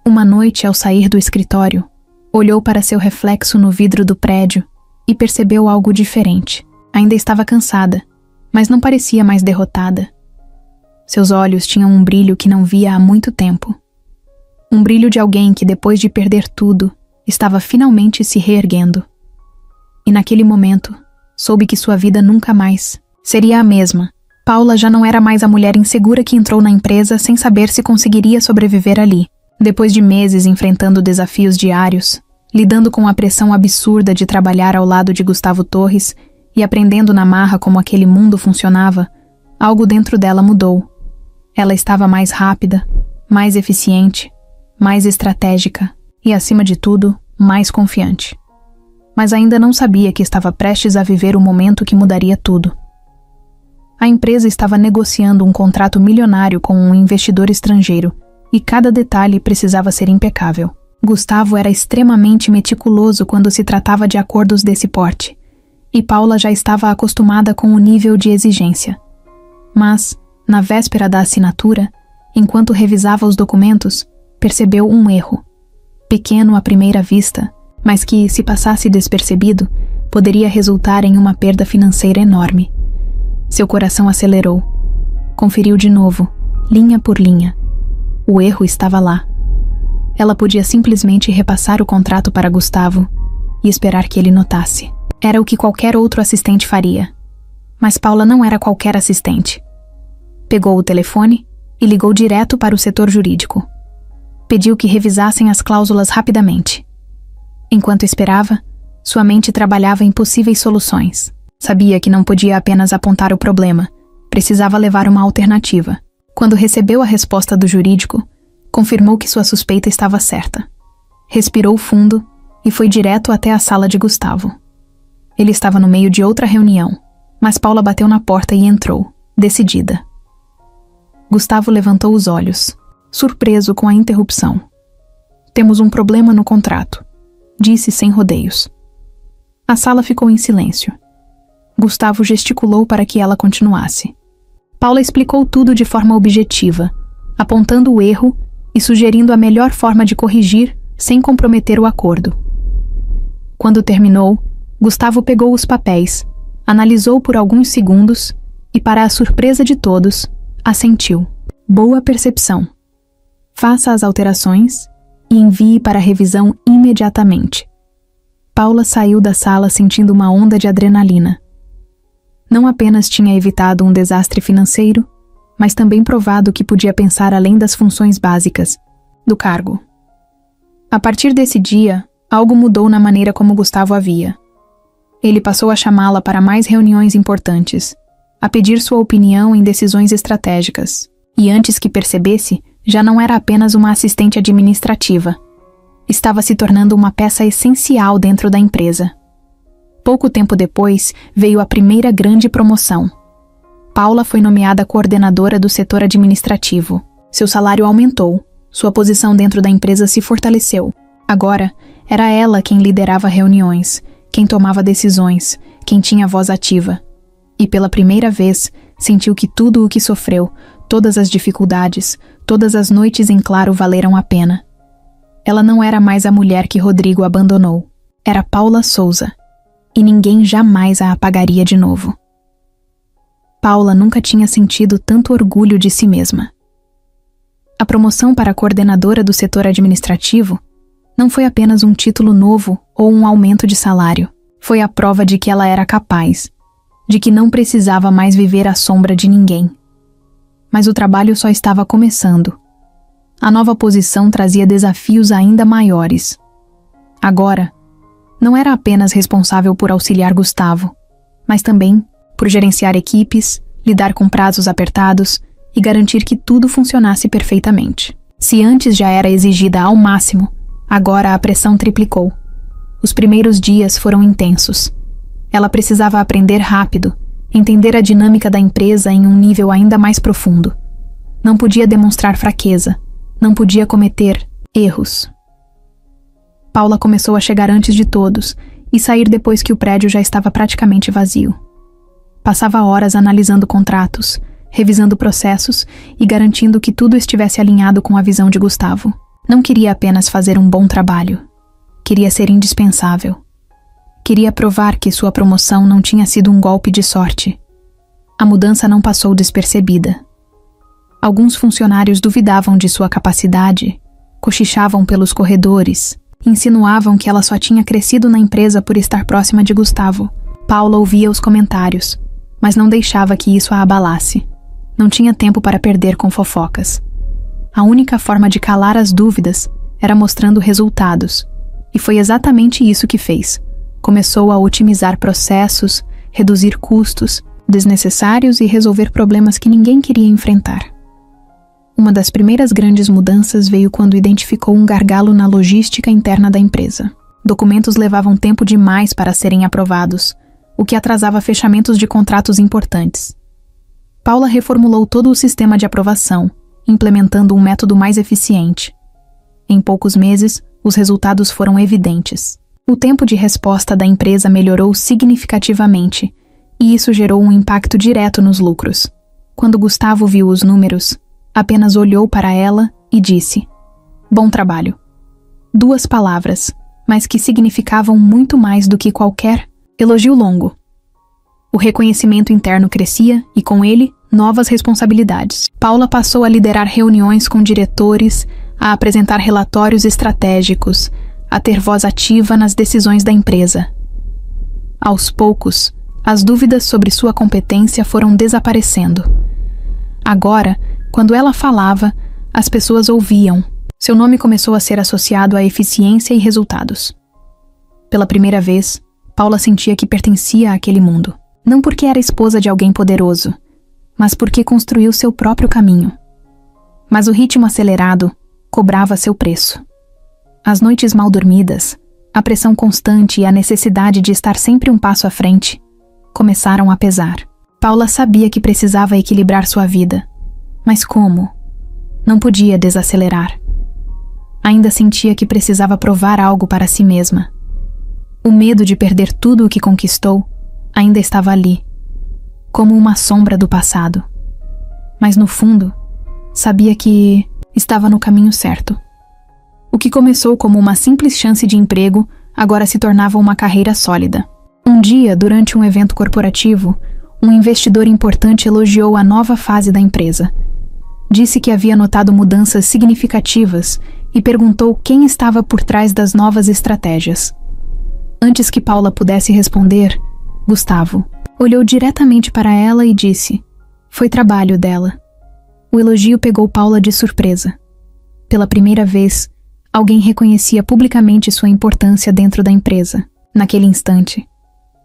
Uma noite, ao sair do escritório, olhou para seu reflexo no vidro do prédio e percebeu algo diferente. Ainda estava cansada, mas não parecia mais derrotada. Seus olhos tinham um brilho que não via há muito tempo. Um brilho de alguém que, depois de perder tudo, estava finalmente se reerguendo. E naquele momento, soube que sua vida nunca mais seria a mesma. Paula já não era mais a mulher insegura que entrou na empresa sem saber se conseguiria sobreviver ali. Depois de meses enfrentando desafios diários, lidando com a pressão absurda de trabalhar ao lado de Gustavo Torres e aprendendo na marra como aquele mundo funcionava, algo dentro dela mudou. Ela estava mais rápida, mais eficiente, mais estratégica e, acima de tudo, mais confiante. Mas ainda não sabia que estava prestes a viver o momento que mudaria tudo. A empresa estava negociando um contrato milionário com um investidor estrangeiro e cada detalhe precisava ser impecável. Gustavo era extremamente meticuloso quando se tratava de acordos desse porte, e Paula já estava acostumada com o nível de exigência. Mas, na véspera da assinatura, enquanto revisava os documentos, percebeu um erro. Pequeno à primeira vista, mas que, se passasse despercebido, poderia resultar em uma perda financeira enorme. Seu coração acelerou. Conferiu de novo, linha por linha. O erro estava lá. Ela podia simplesmente repassar o contrato para Gustavo e esperar que ele notasse. Era o que qualquer outro assistente faria. Mas Paula não era qualquer assistente. Pegou o telefone e ligou direto para o setor jurídico. Pediu que revisassem as cláusulas rapidamente. Enquanto esperava, sua mente trabalhava em possíveis soluções. Sabia que não podia apenas apontar o problema, precisava levar uma alternativa. Quando recebeu a resposta do jurídico, confirmou que sua suspeita estava certa. Respirou fundo e foi direto até a sala de Gustavo. Ele estava no meio de outra reunião, mas Paula bateu na porta e entrou, decidida. Gustavo levantou os olhos, surpreso com a interrupção. "Temos um problema no contrato", disse sem rodeios. A sala ficou em silêncio. Gustavo gesticulou para que ela continuasse. Paula explicou tudo de forma objetiva, apontando o erro e sugerindo a melhor forma de corrigir sem comprometer o acordo. Quando terminou, Gustavo pegou os papéis, analisou por alguns segundos e, para a surpresa de todos, assentiu. "Boa percepção. Faça as alterações e envie para revisão imediatamente. Paula saiu da sala sentindo uma onda de adrenalina. Não apenas tinha evitado um desastre financeiro, mas também provado que podia pensar além das funções básicas do cargo. A partir desse dia, algo mudou na maneira como Gustavo a via. Ele passou a chamá-la para mais reuniões importantes, a pedir sua opinião em decisões estratégicas, e antes que percebesse, já não era apenas uma assistente administrativa. Estava se tornando uma peça essencial dentro da empresa. Pouco tempo depois, veio a primeira grande promoção. Paula foi nomeada coordenadora do setor administrativo. Seu salário aumentou, sua posição dentro da empresa se fortaleceu. Agora, era ela quem liderava reuniões, quem tomava decisões, quem tinha voz ativa. E pela primeira vez, sentiu que tudo o que sofreu, todas as dificuldades, todas as noites em claro valeram a pena. Ela não era mais a mulher que Rodrigo abandonou. Era Paula Souza. E ninguém jamais a apagaria de novo. Paula nunca tinha sentido tanto orgulho de si mesma. A promoção para coordenadora do setor administrativo não foi apenas um título novo ou um aumento de salário. Foi a prova de que ela era capaz, de que não precisava mais viver à sombra de ninguém. Mas o trabalho só estava começando. A nova posição trazia desafios ainda maiores. Agora, não era apenas responsável por auxiliar Gustavo, mas também por gerenciar equipes, lidar com prazos apertados e garantir que tudo funcionasse perfeitamente. Se antes já era exigida ao máximo, agora a pressão triplicou. Os primeiros dias foram intensos. Ela precisava aprender rápido, entender a dinâmica da empresa em um nível ainda mais profundo. Não podia demonstrar fraqueza, não podia cometer erros. Paula começou a chegar antes de todos e sair depois que o prédio já estava praticamente vazio. Passava horas analisando contratos, revisando processos e garantindo que tudo estivesse alinhado com a visão de Gustavo. Não queria apenas fazer um bom trabalho. Queria ser indispensável. Queria provar que sua promoção não tinha sido um golpe de sorte. A mudança não passou despercebida. Alguns funcionários duvidavam de sua capacidade, cochichavam pelos corredores, insinuavam que ela só tinha crescido na empresa por estar próxima de Gustavo. Paula ouvia os comentários, mas não deixava que isso a abalasse. Não tinha tempo para perder com fofocas. A única forma de calar as dúvidas era mostrando resultados, e foi exatamente isso que fez. Começou a otimizar processos, reduzir custos desnecessários e resolver problemas que ninguém queria enfrentar. Uma das primeiras grandes mudanças veio quando identificou um gargalo na logística interna da empresa. Documentos levavam tempo demais para serem aprovados, o que atrasava fechamentos de contratos importantes. Paula reformulou todo o sistema de aprovação, implementando um método mais eficiente. Em poucos meses, os resultados foram evidentes. O tempo de resposta da empresa melhorou significativamente, e isso gerou um impacto direto nos lucros. Quando Gustavo viu os números, apenas olhou para ela e disse: "Bom trabalho." 2 palavras, mas que significavam muito mais do que qualquer elogio longo. O reconhecimento interno crescia e, com ele, novas responsabilidades. Paula passou a liderar reuniões com diretores, a apresentar relatórios estratégicos, a ter voz ativa nas decisões da empresa. Aos poucos, as dúvidas sobre sua competência foram desaparecendo. Agora, quando ela falava, as pessoas ouviam. Seu nome começou a ser associado à eficiência e resultados. Pela primeira vez, Paula sentia que pertencia àquele mundo. Não porque era esposa de alguém poderoso, mas porque construiu seu próprio caminho. Mas o ritmo acelerado cobrava seu preço. As noites mal dormidas, a pressão constante e a necessidade de estar sempre um passo à frente começaram a pesar. Paula sabia que precisava equilibrar sua vida. Mas como? Não podia desacelerar. Ainda sentia que precisava provar algo para si mesma. O medo de perder tudo o que conquistou ainda estava ali, como uma sombra do passado. Mas no fundo, sabia que estava no caminho certo. O que começou como uma simples chance de emprego agora se tornava uma carreira sólida. Um dia, durante um evento corporativo, um investidor importante elogiou a nova fase da empresa. Disse que havia notado mudanças significativas e perguntou quem estava por trás das novas estratégias. Antes que Paula pudesse responder, Gustavo olhou diretamente para ela e disse: "Foi trabalho dela." O elogio pegou Paula de surpresa. Pela primeira vez, alguém reconhecia publicamente sua importância dentro da empresa. Naquele instante,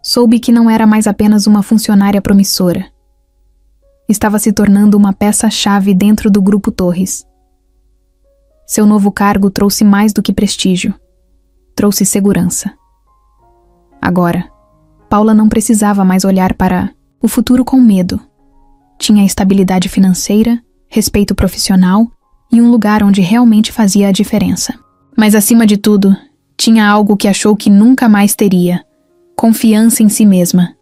soube que não era mais apenas uma funcionária promissora. Estava se tornando uma peça-chave dentro do Grupo Torres. Seu novo cargo trouxe mais do que prestígio. Trouxe segurança. Agora, Paula não precisava mais olhar para o futuro com medo. Tinha estabilidade financeira, respeito profissional e um lugar onde realmente fazia a diferença. Mas, acima de tudo, tinha algo que achou que nunca mais teria: confiança em si mesma.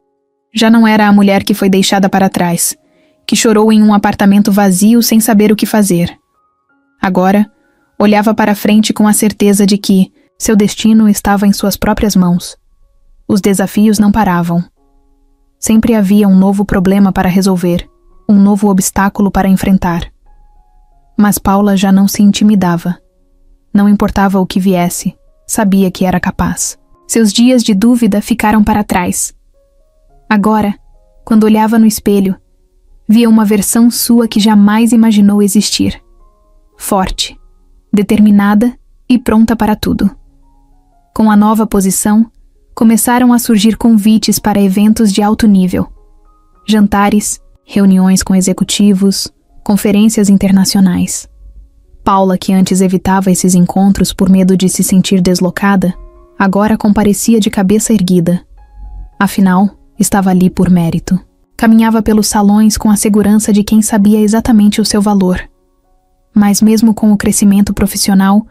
Já não era a mulher que foi deixada para trás, que chorou em um apartamento vazio sem saber o que fazer. Agora, olhava para frente com a certeza de que seu destino estava em suas próprias mãos. Os desafios não paravam. Sempre havia um novo problema para resolver, um novo obstáculo para enfrentar. Mas Paula já não se intimidava. Não importava o que viesse, sabia que era capaz. Seus dias de dúvida ficaram para trás. Agora, quando olhava no espelho, via uma versão sua que jamais imaginou existir. Forte, determinada e pronta para tudo. Com a nova posição, começaram a surgir convites para eventos de alto nível. Jantares, reuniões com executivos, conferências internacionais. Paula, que antes evitava esses encontros por medo de se sentir deslocada, agora comparecia de cabeça erguida. Afinal, estava ali por mérito. Caminhava pelos salões com a segurança de quem sabia exatamente o seu valor. Mas mesmo com o crescimento profissional,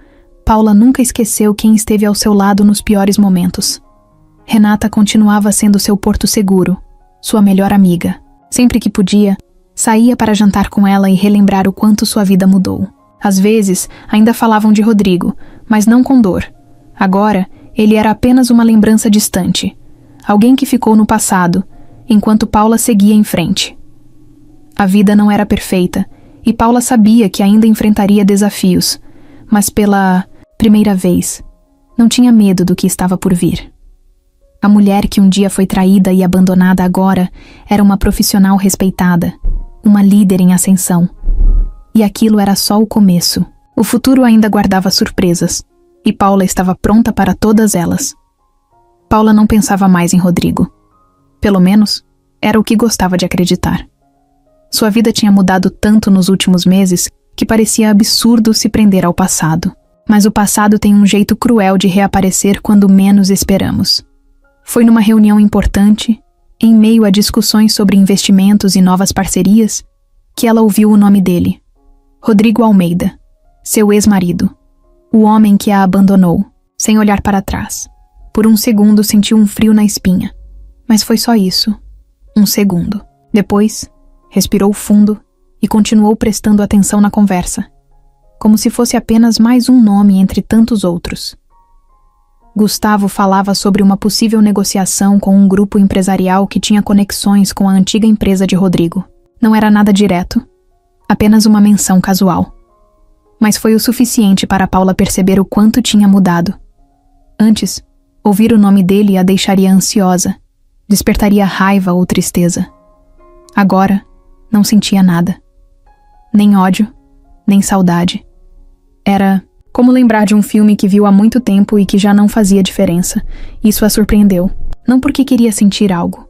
Paula nunca esqueceu quem esteve ao seu lado nos piores momentos. Renata continuava sendo seu porto seguro, sua melhor amiga. Sempre que podia, saía para jantar com ela e relembrar o quanto sua vida mudou. Às vezes, ainda falavam de Rodrigo, mas não com dor. Agora, ele era apenas uma lembrança distante. Alguém que ficou no passado, enquanto Paula seguia em frente. A vida não era perfeita, e Paula sabia que ainda enfrentaria desafios, mas pela primeira vez, não tinha medo do que estava por vir. A mulher que um dia foi traída e abandonada agora era uma profissional respeitada, uma líder em ascensão. E aquilo era só o começo. O futuro ainda guardava surpresas, e Paula estava pronta para todas elas. Paula não pensava mais em Rodrigo. Pelo menos, era o que gostava de acreditar. Sua vida tinha mudado tanto nos últimos meses que parecia absurdo se prender ao passado. Mas o passado tem um jeito cruel de reaparecer quando menos esperamos. Foi numa reunião importante, em meio a discussões sobre investimentos e novas parcerias, que ela ouviu o nome dele. Rodrigo Almeida, seu ex-marido. O homem que a abandonou, sem olhar para trás. Por um segundo sentiu um frio na espinha. Mas foi só isso. Um segundo. Depois, respirou fundo e continuou prestando atenção na conversa, como se fosse apenas mais um nome entre tantos outros. Gustavo falava sobre uma possível negociação com um grupo empresarial que tinha conexões com a antiga empresa de Rodrigo. Não era nada direto, apenas uma menção casual. Mas foi o suficiente para Paula perceber o quanto tinha mudado. Antes, ouvir o nome dele a deixaria ansiosa, despertaria raiva ou tristeza. Agora, não sentia nada. Nem ódio, nem saudade. Era como lembrar de um filme que viu há muito tempo e que já não fazia diferença. Isso a surpreendeu, não porque queria sentir algo,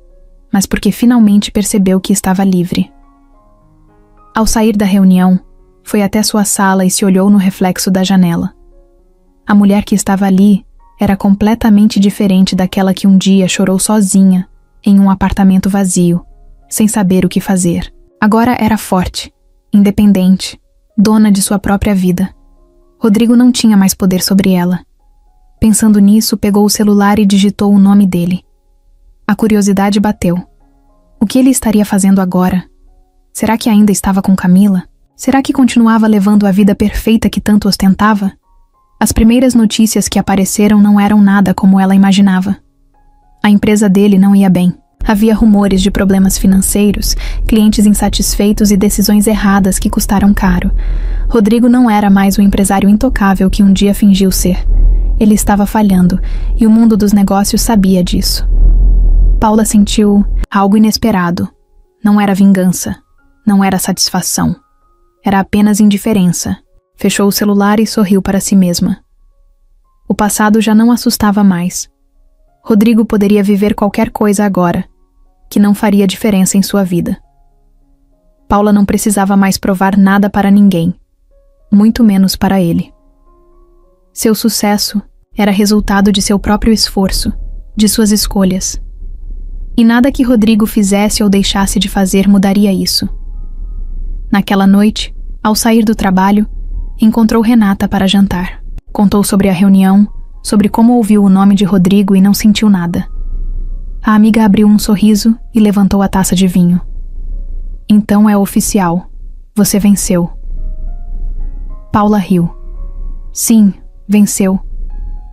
mas porque finalmente percebeu que estava livre. Ao sair da reunião, foi até sua sala e se olhou no reflexo da janela. A mulher que estava ali era completamente diferente daquela que um dia chorou sozinha em um apartamento vazio, sem saber o que fazer. Agora era forte, independente, dona de sua própria vida. Rodrigo não tinha mais poder sobre ela. Pensando nisso, pegou o celular e digitou o nome dele. A curiosidade bateu. O que ele estaria fazendo agora? Será que ainda estava com Camila? Será que continuava levando a vida perfeita que tanto ostentava? As primeiras notícias que apareceram não eram nada como ela imaginava. A empresa dele não ia bem. Havia rumores de problemas financeiros, clientes insatisfeitos e decisões erradas que custaram caro. Rodrigo não era mais o empresário intocável que um dia fingiu ser. Ele estava falhando, e o mundo dos negócios sabia disso. Paula sentiu algo inesperado. Não era vingança, não era satisfação. Era apenas indiferença. Fechou o celular e sorriu para si mesma. O passado já não assustava mais. Rodrigo poderia viver qualquer coisa agora, que não faria diferença em sua vida. Paula não precisava mais provar nada para ninguém, muito menos para ele. Seu sucesso era resultado de seu próprio esforço, de suas escolhas. E nada que Rodrigo fizesse ou deixasse de fazer mudaria isso. Naquela noite, ao sair do trabalho, encontrou Renata para jantar. Contou sobre a reunião, sobre como ouviu o nome de Rodrigo e não sentiu nada. A amiga abriu um sorriso e levantou a taça de vinho. Então é oficial. Você venceu. Paula riu. Sim, venceu.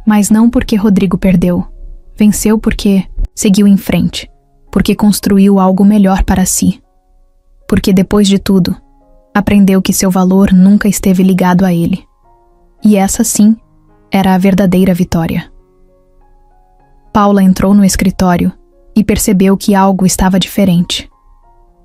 Mas não porque Rodrigo perdeu. Venceu porque seguiu em frente. Porque construiu algo melhor para si. Porque depois de tudo, aprendeu que seu valor nunca esteve ligado a ele. E essa, sim, era a verdadeira vitória. Paula entrou no escritório e percebeu que algo estava diferente.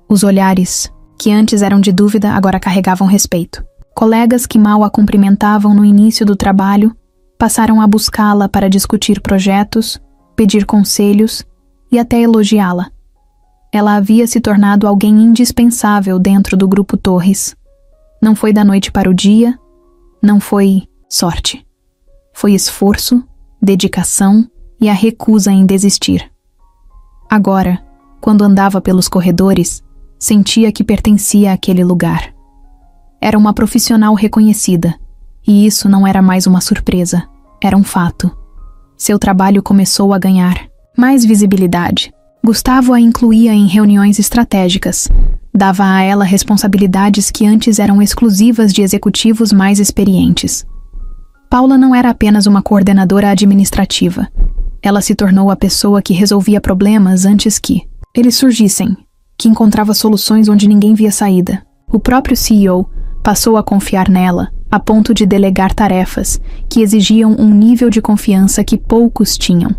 Os olhares, que antes eram de dúvida, agora carregavam respeito. Colegas que mal a cumprimentavam no início do trabalho passaram a buscá-la para discutir projetos, pedir conselhos e até elogiá-la. Ela havia se tornado alguém indispensável dentro do Grupo Torres. Não foi da noite para o dia, não foi sorte. Foi esforço, dedicação e a recusa em desistir. Agora, quando andava pelos corredores, sentia que pertencia àquele lugar. Era uma profissional reconhecida, e isso não era mais uma surpresa, era um fato. Seu trabalho começou a ganhar mais visibilidade. Gustavo a incluía em reuniões estratégicas, dava a ela responsabilidades que antes eram exclusivas de executivos mais experientes. Paula não era apenas uma coordenadora administrativa. Ela se tornou a pessoa que resolvia problemas antes que eles surgissem, que encontrava soluções onde ninguém via saída. O próprio CEO passou a confiar nela, a ponto de delegar tarefas que exigiam um nível de confiança que poucos tinham.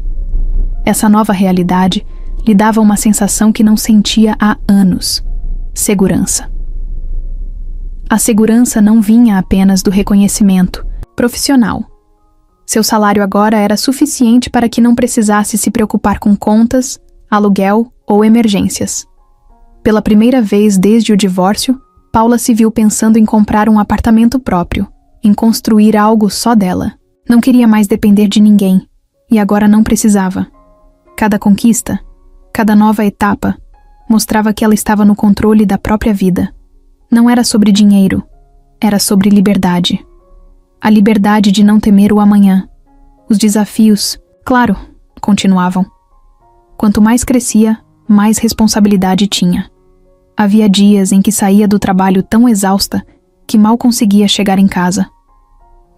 Essa nova realidade lhe dava uma sensação que não sentia há anos: segurança. A segurança não vinha apenas do reconhecimento profissional. Seu salário agora era suficiente para que não precisasse se preocupar com contas, aluguel ou emergências. Pela primeira vez desde o divórcio, Paula se viu pensando em comprar um apartamento próprio, em construir algo só dela. Não queria mais depender de ninguém, e agora não precisava. Cada conquista, cada nova etapa, mostrava que ela estava no controle da própria vida. Não era sobre dinheiro, era sobre liberdade. A liberdade de não temer o amanhã. Os desafios, claro, continuavam. Quanto mais crescia, mais responsabilidade tinha. Havia dias em que saía do trabalho tão exausta que mal conseguia chegar em casa.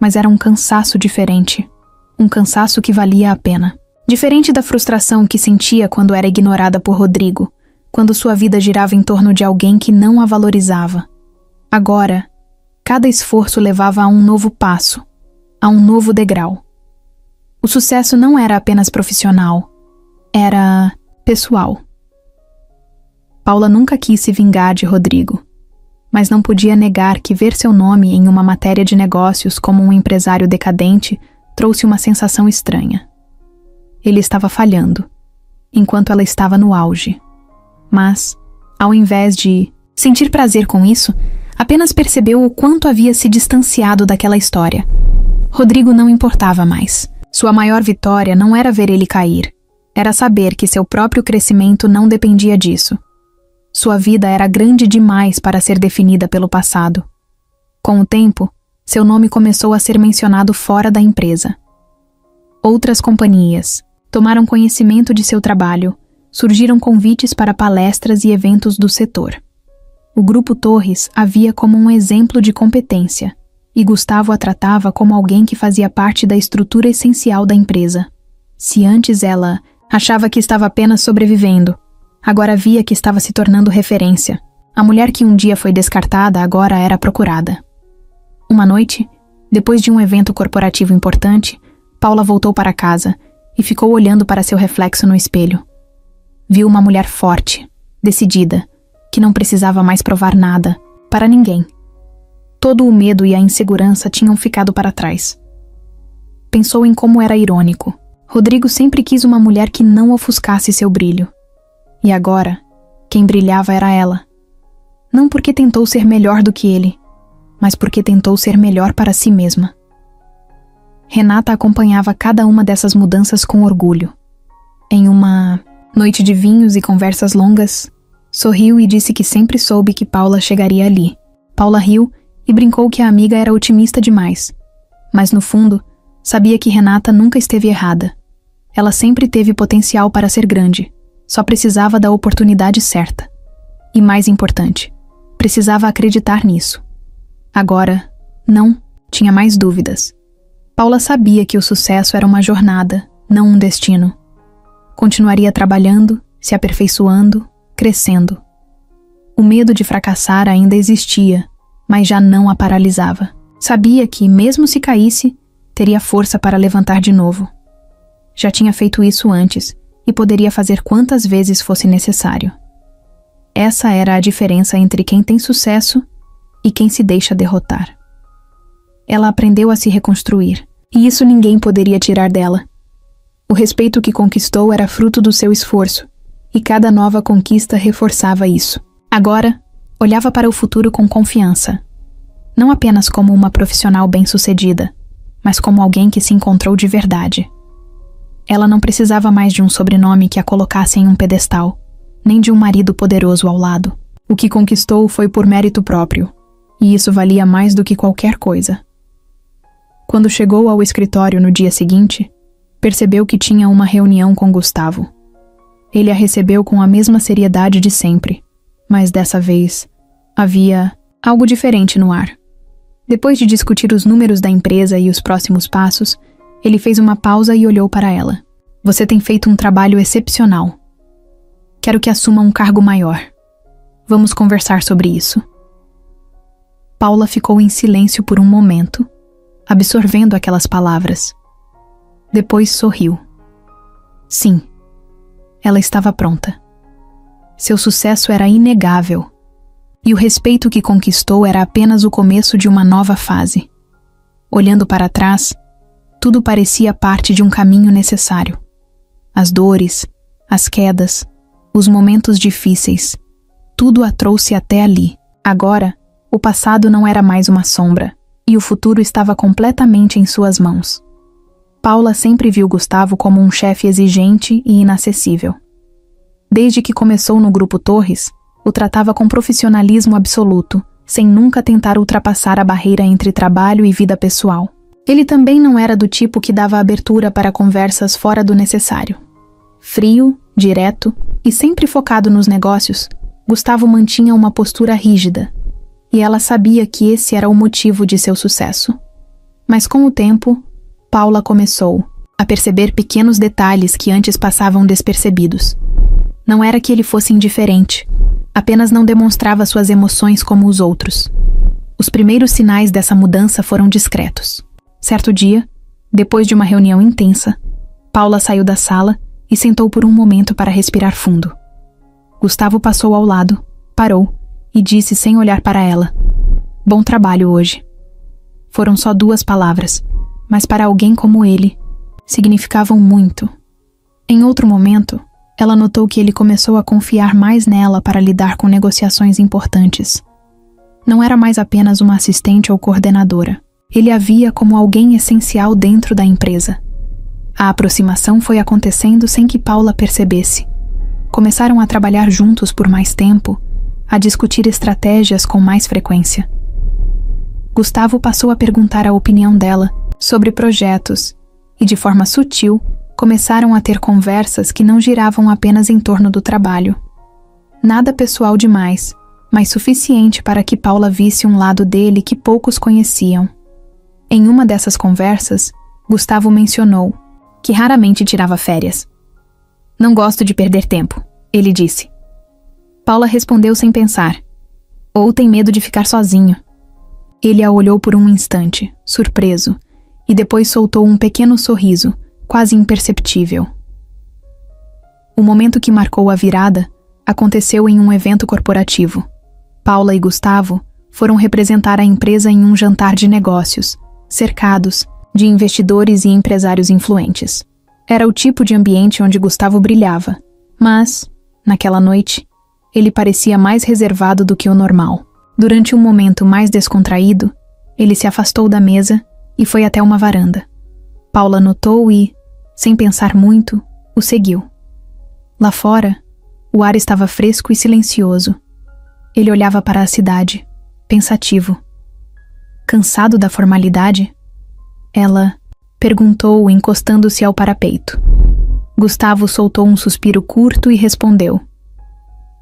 Mas era um cansaço diferente. Um cansaço que valia a pena. Diferente da frustração que sentia quando era ignorada por Rodrigo, quando sua vida girava em torno de alguém que não a valorizava. Agora, cada esforço levava a um novo passo, a um novo degrau. O sucesso não era apenas profissional, era pessoal. Paula nunca quis se vingar de Rodrigo, mas não podia negar que ver seu nome em uma matéria de negócios como um empresário decadente trouxe uma sensação estranha. Ele estava falhando, enquanto ela estava no auge. Mas, ao invés de sentir prazer com isso, apenas percebeu o quanto havia se distanciado daquela história. Rodrigo não importava mais. Sua maior vitória não era ver ele cair, era saber que seu próprio crescimento não dependia disso. Sua vida era grande demais para ser definida pelo passado. Com o tempo, seu nome começou a ser mencionado fora da empresa. Outras companhias tomaram conhecimento de seu trabalho, surgiram convites para palestras e eventos do setor. O Grupo Torres a via como um exemplo de competência, e Gustavo a tratava como alguém que fazia parte da estrutura essencial da empresa. Se antes ela achava que estava apenas sobrevivendo, Agora via que estava se tornando referência. A mulher que um dia foi descartada agora era procurada. Uma noite, depois de um evento corporativo importante, Paula voltou para casa e ficou olhando para seu reflexo no espelho. Viu uma mulher forte, decidida, que não precisava mais provar nada, para ninguém. Todo o medo e a insegurança tinham ficado para trás. Pensou em como era irônico. Rodrigo sempre quis uma mulher que não ofuscasse seu brilho. E agora, quem brilhava era ela. Não porque tentou ser melhor do que ele, mas porque tentou ser melhor para si mesma. Renata acompanhava cada uma dessas mudanças com orgulho. Em uma noite de vinhos e conversas longas, sorriu e disse que sempre soube que Paula chegaria ali. Paula riu e brincou que a amiga era otimista demais. Mas no fundo, sabia que Renata nunca esteve errada. Ela sempre teve potencial para ser grande, só precisava da oportunidade certa. E mais importante, precisava acreditar nisso. Agora, não tinha mais dúvidas. Paula sabia que o sucesso era uma jornada, não um destino. Continuaria trabalhando, se aperfeiçoando, crescendo. O medo de fracassar ainda existia, mas já não a paralisava. Sabia que, mesmo se caísse, teria força para levantar de novo. Já tinha feito isso antes e poderia fazer quantas vezes fosse necessário. Essa era a diferença entre quem tem sucesso e quem se deixa derrotar. Ela aprendeu a se reconstruir, e isso ninguém poderia tirar dela. O respeito que conquistou era fruto do seu esforço, e cada nova conquista reforçava isso. Agora, olhava para o futuro com confiança. Não apenas como uma profissional bem-sucedida, mas como alguém que se encontrou de verdade. Ela não precisava mais de um sobrenome que a colocasse em um pedestal, nem de um marido poderoso ao lado. O que conquistou foi por mérito próprio, e isso valia mais do que qualquer coisa. Quando chegou ao escritório no dia seguinte, percebeu que tinha uma reunião com Gustavo. Ele a recebeu com a mesma seriedade de sempre, mas dessa vez havia algo diferente no ar. Depois de discutir os números da empresa e os próximos passos, ele fez uma pausa e olhou para ela. Você tem feito um trabalho excepcional. Quero que assuma um cargo maior. Vamos conversar sobre isso. Paula ficou em silêncio por um momento, absorvendo aquelas palavras. Depois sorriu. Sim, ela estava pronta. Seu sucesso era inegável, e o respeito que conquistou era apenas o começo de uma nova fase. Olhando para trás, tudo parecia parte de um caminho necessário. As dores, as quedas, os momentos difíceis, tudo a trouxe até ali. Agora, o passado não era mais uma sombra, e o futuro estava completamente em suas mãos. Paula sempre viu Gustavo como um chefe exigente e inacessível. Desde que começou no Grupo Torres, o tratava com profissionalismo absoluto, sem nunca tentar ultrapassar a barreira entre trabalho e vida pessoal. Ele também não era do tipo que dava abertura para conversas fora do necessário. Frio, direto e sempre focado nos negócios, Gustavo mantinha uma postura rígida, e ela sabia que esse era o motivo de seu sucesso. Mas com o tempo, Paula começou a perceber pequenos detalhes que antes passavam despercebidos. Não era que ele fosse indiferente, apenas não demonstrava suas emoções como os outros. Os primeiros sinais dessa mudança foram discretos. Certo dia, depois de uma reunião intensa, Paula saiu da sala e sentou por um momento para respirar fundo. Gustavo passou ao lado, parou e disse sem olhar para ela: "Bom trabalho hoje." Foram só 2 palavras, mas para alguém como ele, significavam muito. Em outro momento, ela notou que ele começou a confiar mais nela para lidar com negociações importantes. Não era mais apenas uma assistente ou coordenadora. Ele a via como alguém essencial dentro da empresa. A aproximação foi acontecendo sem que Paula percebesse. Começaram a trabalhar juntos por mais tempo, a discutir estratégias com mais frequência. Gustavo passou a perguntar a opinião dela sobre projetos e, de forma sutil, começaram a ter conversas que não giravam apenas em torno do trabalho. Nada pessoal demais, mas suficiente para que Paula visse um lado dele que poucos conheciam. Em uma dessas conversas, Gustavo mencionou que raramente tirava férias. "Não gosto de perder tempo", ele disse. Paula respondeu sem pensar. Ou tem medo de ficar sozinho. Ele a olhou por um instante, surpreso, e depois soltou um pequeno sorriso, quase imperceptível. O momento que marcou a virada aconteceu em um evento corporativo. Paula e Gustavo foram representar a empresa em um jantar de negócios, cercados de investidores e empresários influentes. Era o tipo de ambiente onde Gustavo brilhava, mas, naquela noite, ele parecia mais reservado do que o normal. Durante um momento mais descontraído, ele se afastou da mesa e foi até uma varanda. Paula notou e, sem pensar muito, o seguiu. Lá fora, o ar estava fresco e silencioso. Ele olhava para a cidade, pensativo. Cansado da formalidade? Ela perguntou, encostando-se ao parapeito. Gustavo soltou um suspiro curto e respondeu: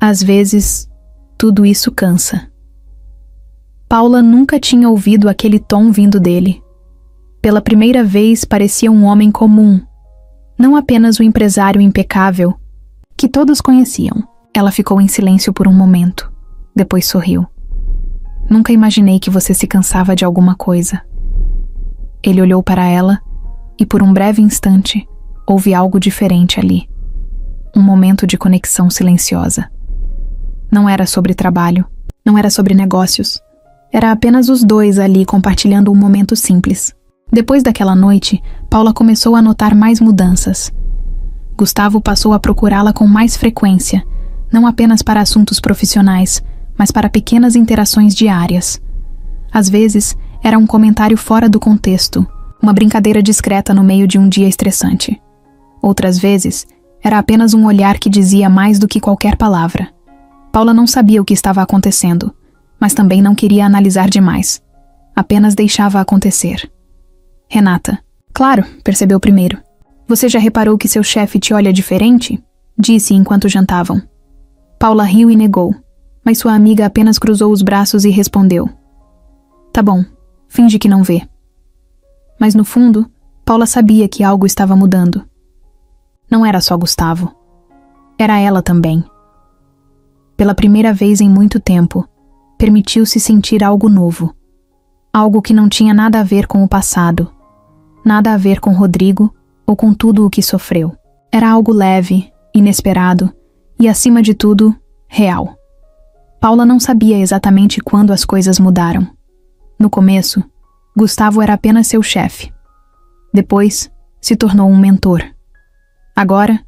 às vezes, tudo isso cansa. Paula nunca tinha ouvido aquele tom vindo dele. Pela primeira vez parecia um homem comum, não apenas o empresário impecável que todos conheciam. Ela ficou em silêncio por um momento, depois sorriu. Nunca imaginei que você se cansava de alguma coisa. Ele olhou para ela e por um breve instante houve algo diferente ali. Um momento de conexão silenciosa. Não era sobre trabalho, não era sobre negócios. Era apenas os dois ali compartilhando um momento simples. Depois daquela noite, Paula começou a notar mais mudanças. Gustavo passou a procurá-la com mais frequência, não apenas para assuntos profissionais, mas para pequenas interações diárias. Às vezes, era um comentário fora do contexto, uma brincadeira discreta no meio de um dia estressante. Outras vezes, era apenas um olhar que dizia mais do que qualquer palavra. Paula não sabia o que estava acontecendo, mas também não queria analisar demais. Apenas deixava acontecer. Renata. Claro, percebeu primeiro. Você já reparou que seu chefe te olha diferente? Disse enquanto jantavam. Paula riu e negou, mas sua amiga apenas cruzou os braços e respondeu. Tá bom, finge que não vê. Mas no fundo, Paula sabia que algo estava mudando. Não era só Gustavo. Era ela também. Pela primeira vez em muito tempo, permitiu-se sentir algo novo. Algo que não tinha nada a ver com o passado. Nada a ver com Rodrigo ou com tudo o que sofreu. Era algo leve, inesperado e, acima de tudo, real. Paula não sabia exatamente quando as coisas mudaram. No começo, Gustavo era apenas seu chefe. Depois, se tornou um mentor. Agora,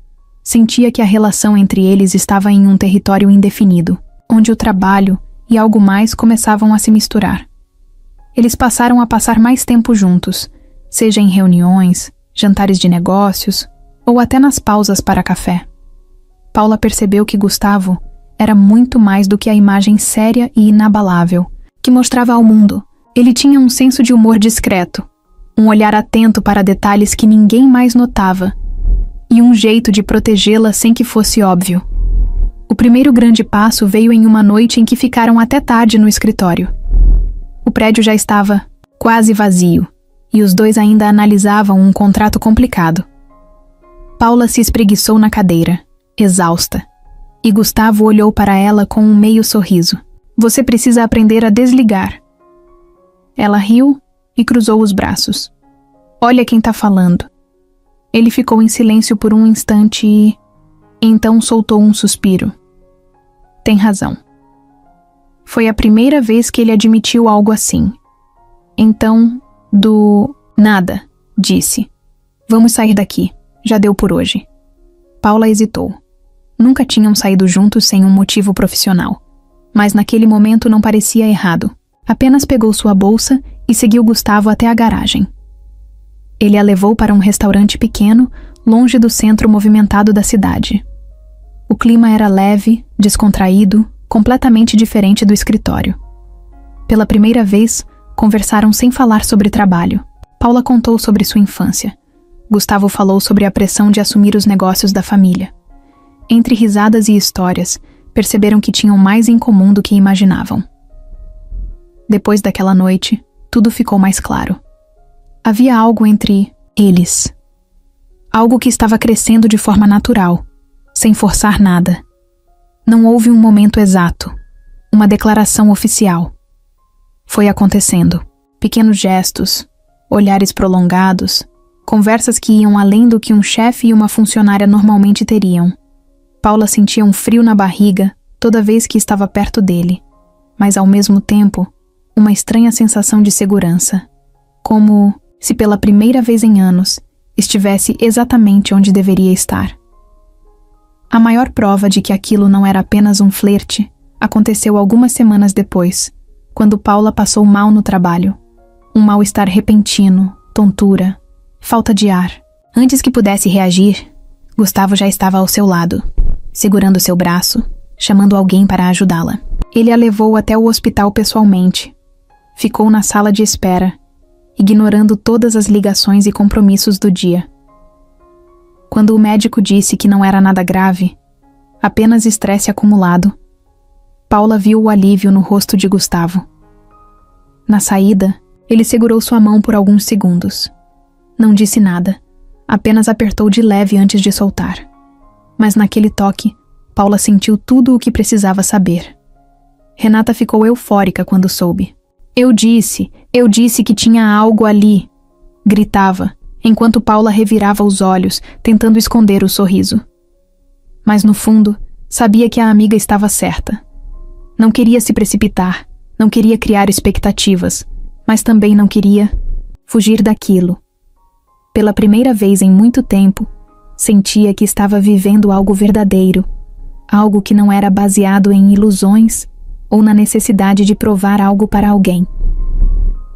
sentia que a relação entre eles estava em um território indefinido, onde o trabalho e algo mais começavam a se misturar. Eles passaram a passar mais tempo juntos, seja em reuniões, jantares de negócios ou até nas pausas para café. Paula percebeu que Gustavo era muito mais do que a imagem séria e inabalável que mostrava ao mundo. Ele tinha um senso de humor discreto, um olhar atento para detalhes que ninguém mais notava e um jeito de protegê-la sem que fosse óbvio. O primeiro grande passo veio em uma noite em que ficaram até tarde no escritório. O prédio já estava quase vazio e os dois ainda analisavam um contrato complicado. Paula se espreguiçou na cadeira, exausta, e Gustavo olhou para ela com um meio sorriso. Você precisa aprender a desligar. Ela riu e cruzou os braços. Olha quem tá falando. Ele ficou em silêncio por um instante e então soltou um suspiro. Tem razão. Foi a primeira vez que ele admitiu algo assim. Então, nada, disse. Vamos sair daqui. Já deu por hoje. Paula hesitou. Nunca tinham saído juntos sem um motivo profissional. Mas naquele momento não parecia errado. Apenas pegou sua bolsa e seguiu Gustavo até a garagem. Ele a levou para um restaurante pequeno, longe do centro movimentado da cidade. O clima era leve, descontraído, completamente diferente do escritório. Pela primeira vez, conversaram sem falar sobre trabalho. Paula contou sobre sua infância. Gustavo falou sobre a pressão de assumir os negócios da família. Entre risadas e histórias, perceberam que tinham mais em comum do que imaginavam. Depois daquela noite, tudo ficou mais claro. Havia algo entre eles. Algo que estava crescendo de forma natural, sem forçar nada. Não houve um momento exato, uma declaração oficial. Foi acontecendo. Pequenos gestos, olhares prolongados, conversas que iam além do que um chefe e uma funcionária normalmente teriam. Paula sentia um frio na barriga toda vez que estava perto dele, mas ao mesmo tempo, uma estranha sensação de segurança, como se pela primeira vez em anos estivesse exatamente onde deveria estar. A maior prova de que aquilo não era apenas um flerte aconteceu algumas semanas depois, quando Paula passou mal no trabalho. Um mal-estar repentino, tontura, falta de ar. Antes que pudesse reagir, Gustavo já estava ao seu lado, segurando seu braço, chamando alguém para ajudá-la. Ele a levou até o hospital pessoalmente. Ficou na sala de espera, ignorando todas as ligações e compromissos do dia. Quando o médico disse que não era nada grave, apenas estresse acumulado, Paula viu o alívio no rosto de Gustavo. Na saída, ele segurou sua mão por alguns segundos. Não disse nada, apenas apertou de leve antes de soltar. Mas naquele toque, Paula sentiu tudo o que precisava saber. Renata ficou eufórica quando soube. Eu disse que tinha algo ali!" Gritava, enquanto Paula revirava os olhos, tentando esconder o sorriso. Mas no fundo, sabia que a amiga estava certa. Não queria se precipitar, não queria criar expectativas, mas também não queria fugir daquilo. Pela primeira vez em muito tempo, sentia que estava vivendo algo verdadeiro, algo que não era baseado em ilusões ou na necessidade de provar algo para alguém.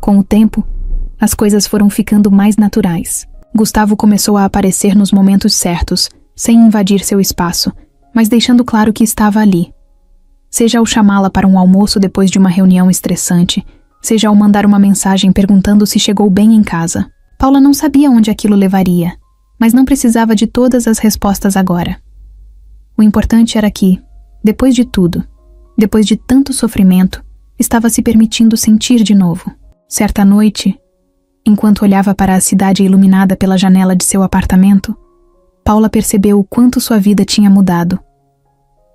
Com o tempo, as coisas foram ficando mais naturais. Gustavo começou a aparecer nos momentos certos, sem invadir seu espaço, mas deixando claro que estava ali. Seja ao chamá-la para um almoço depois de uma reunião estressante, seja ao mandar uma mensagem perguntando se chegou bem em casa. Paula não sabia onde aquilo levaria, mas não precisava de todas as respostas agora. O importante era que, depois de tudo, depois de tanto sofrimento, estava se permitindo sentir de novo. Certa noite, enquanto olhava para a cidade iluminada pela janela de seu apartamento, Paula percebeu o quanto sua vida tinha mudado.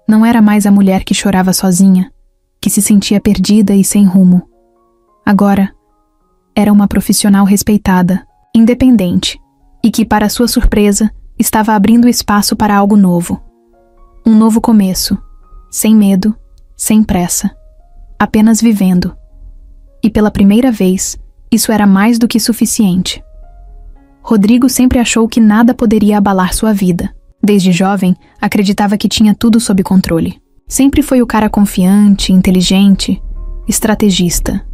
Não era mais a mulher que chorava sozinha, que se sentia perdida e sem rumo. Agora, era uma profissional respeitada, independente, e que, para sua surpresa, estava abrindo espaço para algo novo. Um novo começo, sem medo, sem pressa, apenas vivendo. E pela primeira vez, isso era mais do que suficiente. Rodrigo sempre achou que nada poderia abalar sua vida. Desde jovem, acreditava que tinha tudo sob controle. Sempre foi o cara confiante, inteligente, estrategista.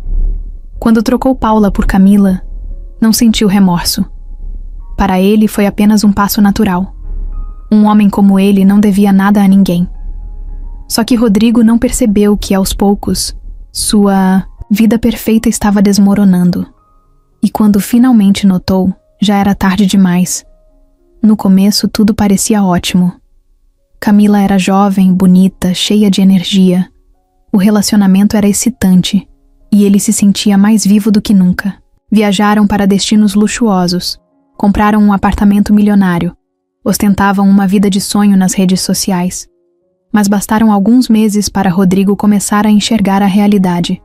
Quando trocou Paula por Camila, não sentiu remorso. Para ele foi apenas um passo natural. Um homem como ele não devia nada a ninguém. Só que Rodrigo não percebeu que, aos poucos, sua vida perfeita estava desmoronando. E quando finalmente notou, já era tarde demais. No começo, tudo parecia ótimo. Camila era jovem, bonita, cheia de energia. O relacionamento era excitante, e ele se sentia mais vivo do que nunca. Viajaram para destinos luxuosos, compraram um apartamento milionário, ostentavam uma vida de sonho nas redes sociais. Mas bastaram alguns meses para Rodrigo começar a enxergar a realidade.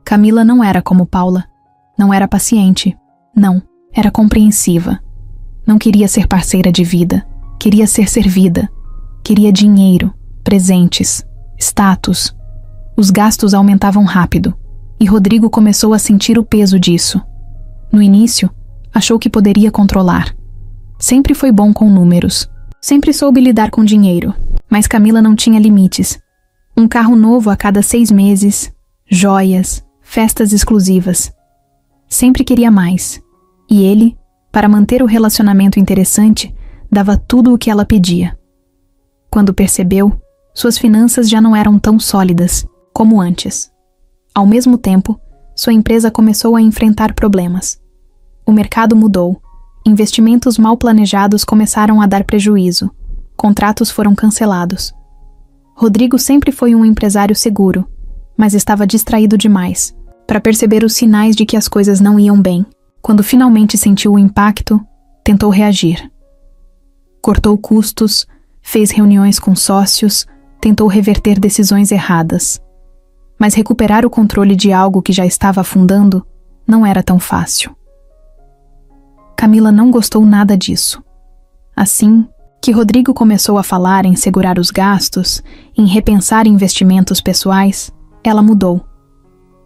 Camila não era como Paula. Não era paciente. Não, era compreensiva. Não queria ser parceira de vida. Queria ser servida. Queria dinheiro, presentes, status. Os gastos aumentavam rápido, e Rodrigo começou a sentir o peso disso. No início, achou que poderia controlar. Sempre foi bom com números. Sempre soube lidar com dinheiro. Mas Camila não tinha limites. Um carro novo a cada 6 meses, joias, festas exclusivas. Sempre queria mais. E ele, para manter o relacionamento interessante, dava tudo o que ela pedia. Quando percebeu, suas finanças já não eram tão sólidas como antes. Ao mesmo tempo, sua empresa começou a enfrentar problemas. O mercado mudou. Investimentos mal planejados começaram a dar prejuízo. Contratos foram cancelados. Rodrigo sempre foi um empresário seguro, mas estava distraído demais para perceber os sinais de que as coisas não iam bem. Quando finalmente sentiu o impacto, tentou reagir. Cortou custos, fez reuniões com sócios, tentou reverter decisões erradas. Mas recuperar o controle de algo que já estava afundando não era tão fácil. Camila não gostou nada disso. Assim que Rodrigo começou a falar em segurar os gastos, em repensar investimentos pessoais, ela mudou.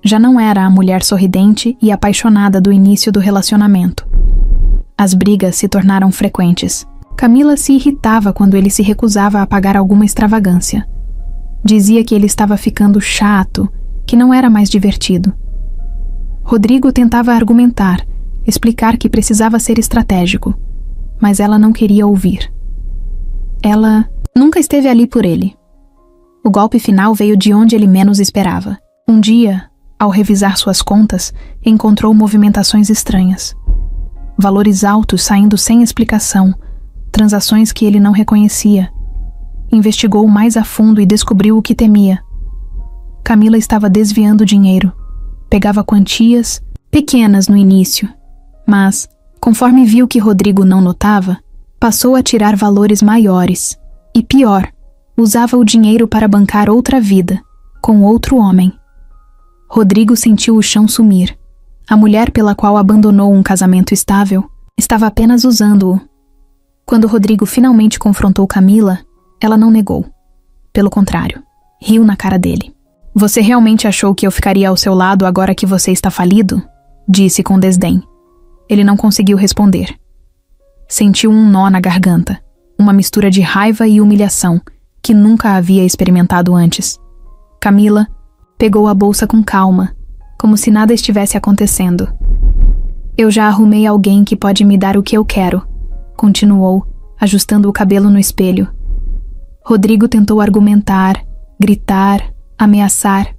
Já não era a mulher sorridente e apaixonada do início do relacionamento. As brigas se tornaram frequentes. Camila se irritava quando ele se recusava a pagar alguma extravagância. Dizia que ele estava ficando chato, que não era mais divertido. Rodrigo tentava argumentar, explicar que precisava ser estratégico, mas ela não queria ouvir. Ela nunca esteve ali por ele. O golpe final veio de onde ele menos esperava. Um dia, ao revisar suas contas, encontrou movimentações estranhas. Valores altos saindo sem explicação, transações que ele não reconhecia. Investigou mais a fundo e descobriu o que temia. Camila estava desviando dinheiro. Pegava quantias pequenas no início, mas, conforme viu que Rodrigo não notava, passou a tirar valores maiores. E pior, usava o dinheiro para bancar outra vida, com outro homem. Rodrigo sentiu o chão sumir. A mulher pela qual abandonou um casamento estável estava apenas usando-o. Quando Rodrigo finalmente confrontou Camila, ela não negou. Pelo contrário, riu na cara dele. "Você realmente achou que eu ficaria ao seu lado agora que você está falido?" disse com desdém. Ele não conseguiu responder. Sentiu um nó na garganta, uma mistura de raiva e humilhação que nunca havia experimentado antes. Camila pegou a bolsa com calma, como se nada estivesse acontecendo. "Eu já arrumei alguém que pode me dar o que eu quero", continuou, ajustando o cabelo no espelho. Rodrigo tentou argumentar, gritar, ameaçar,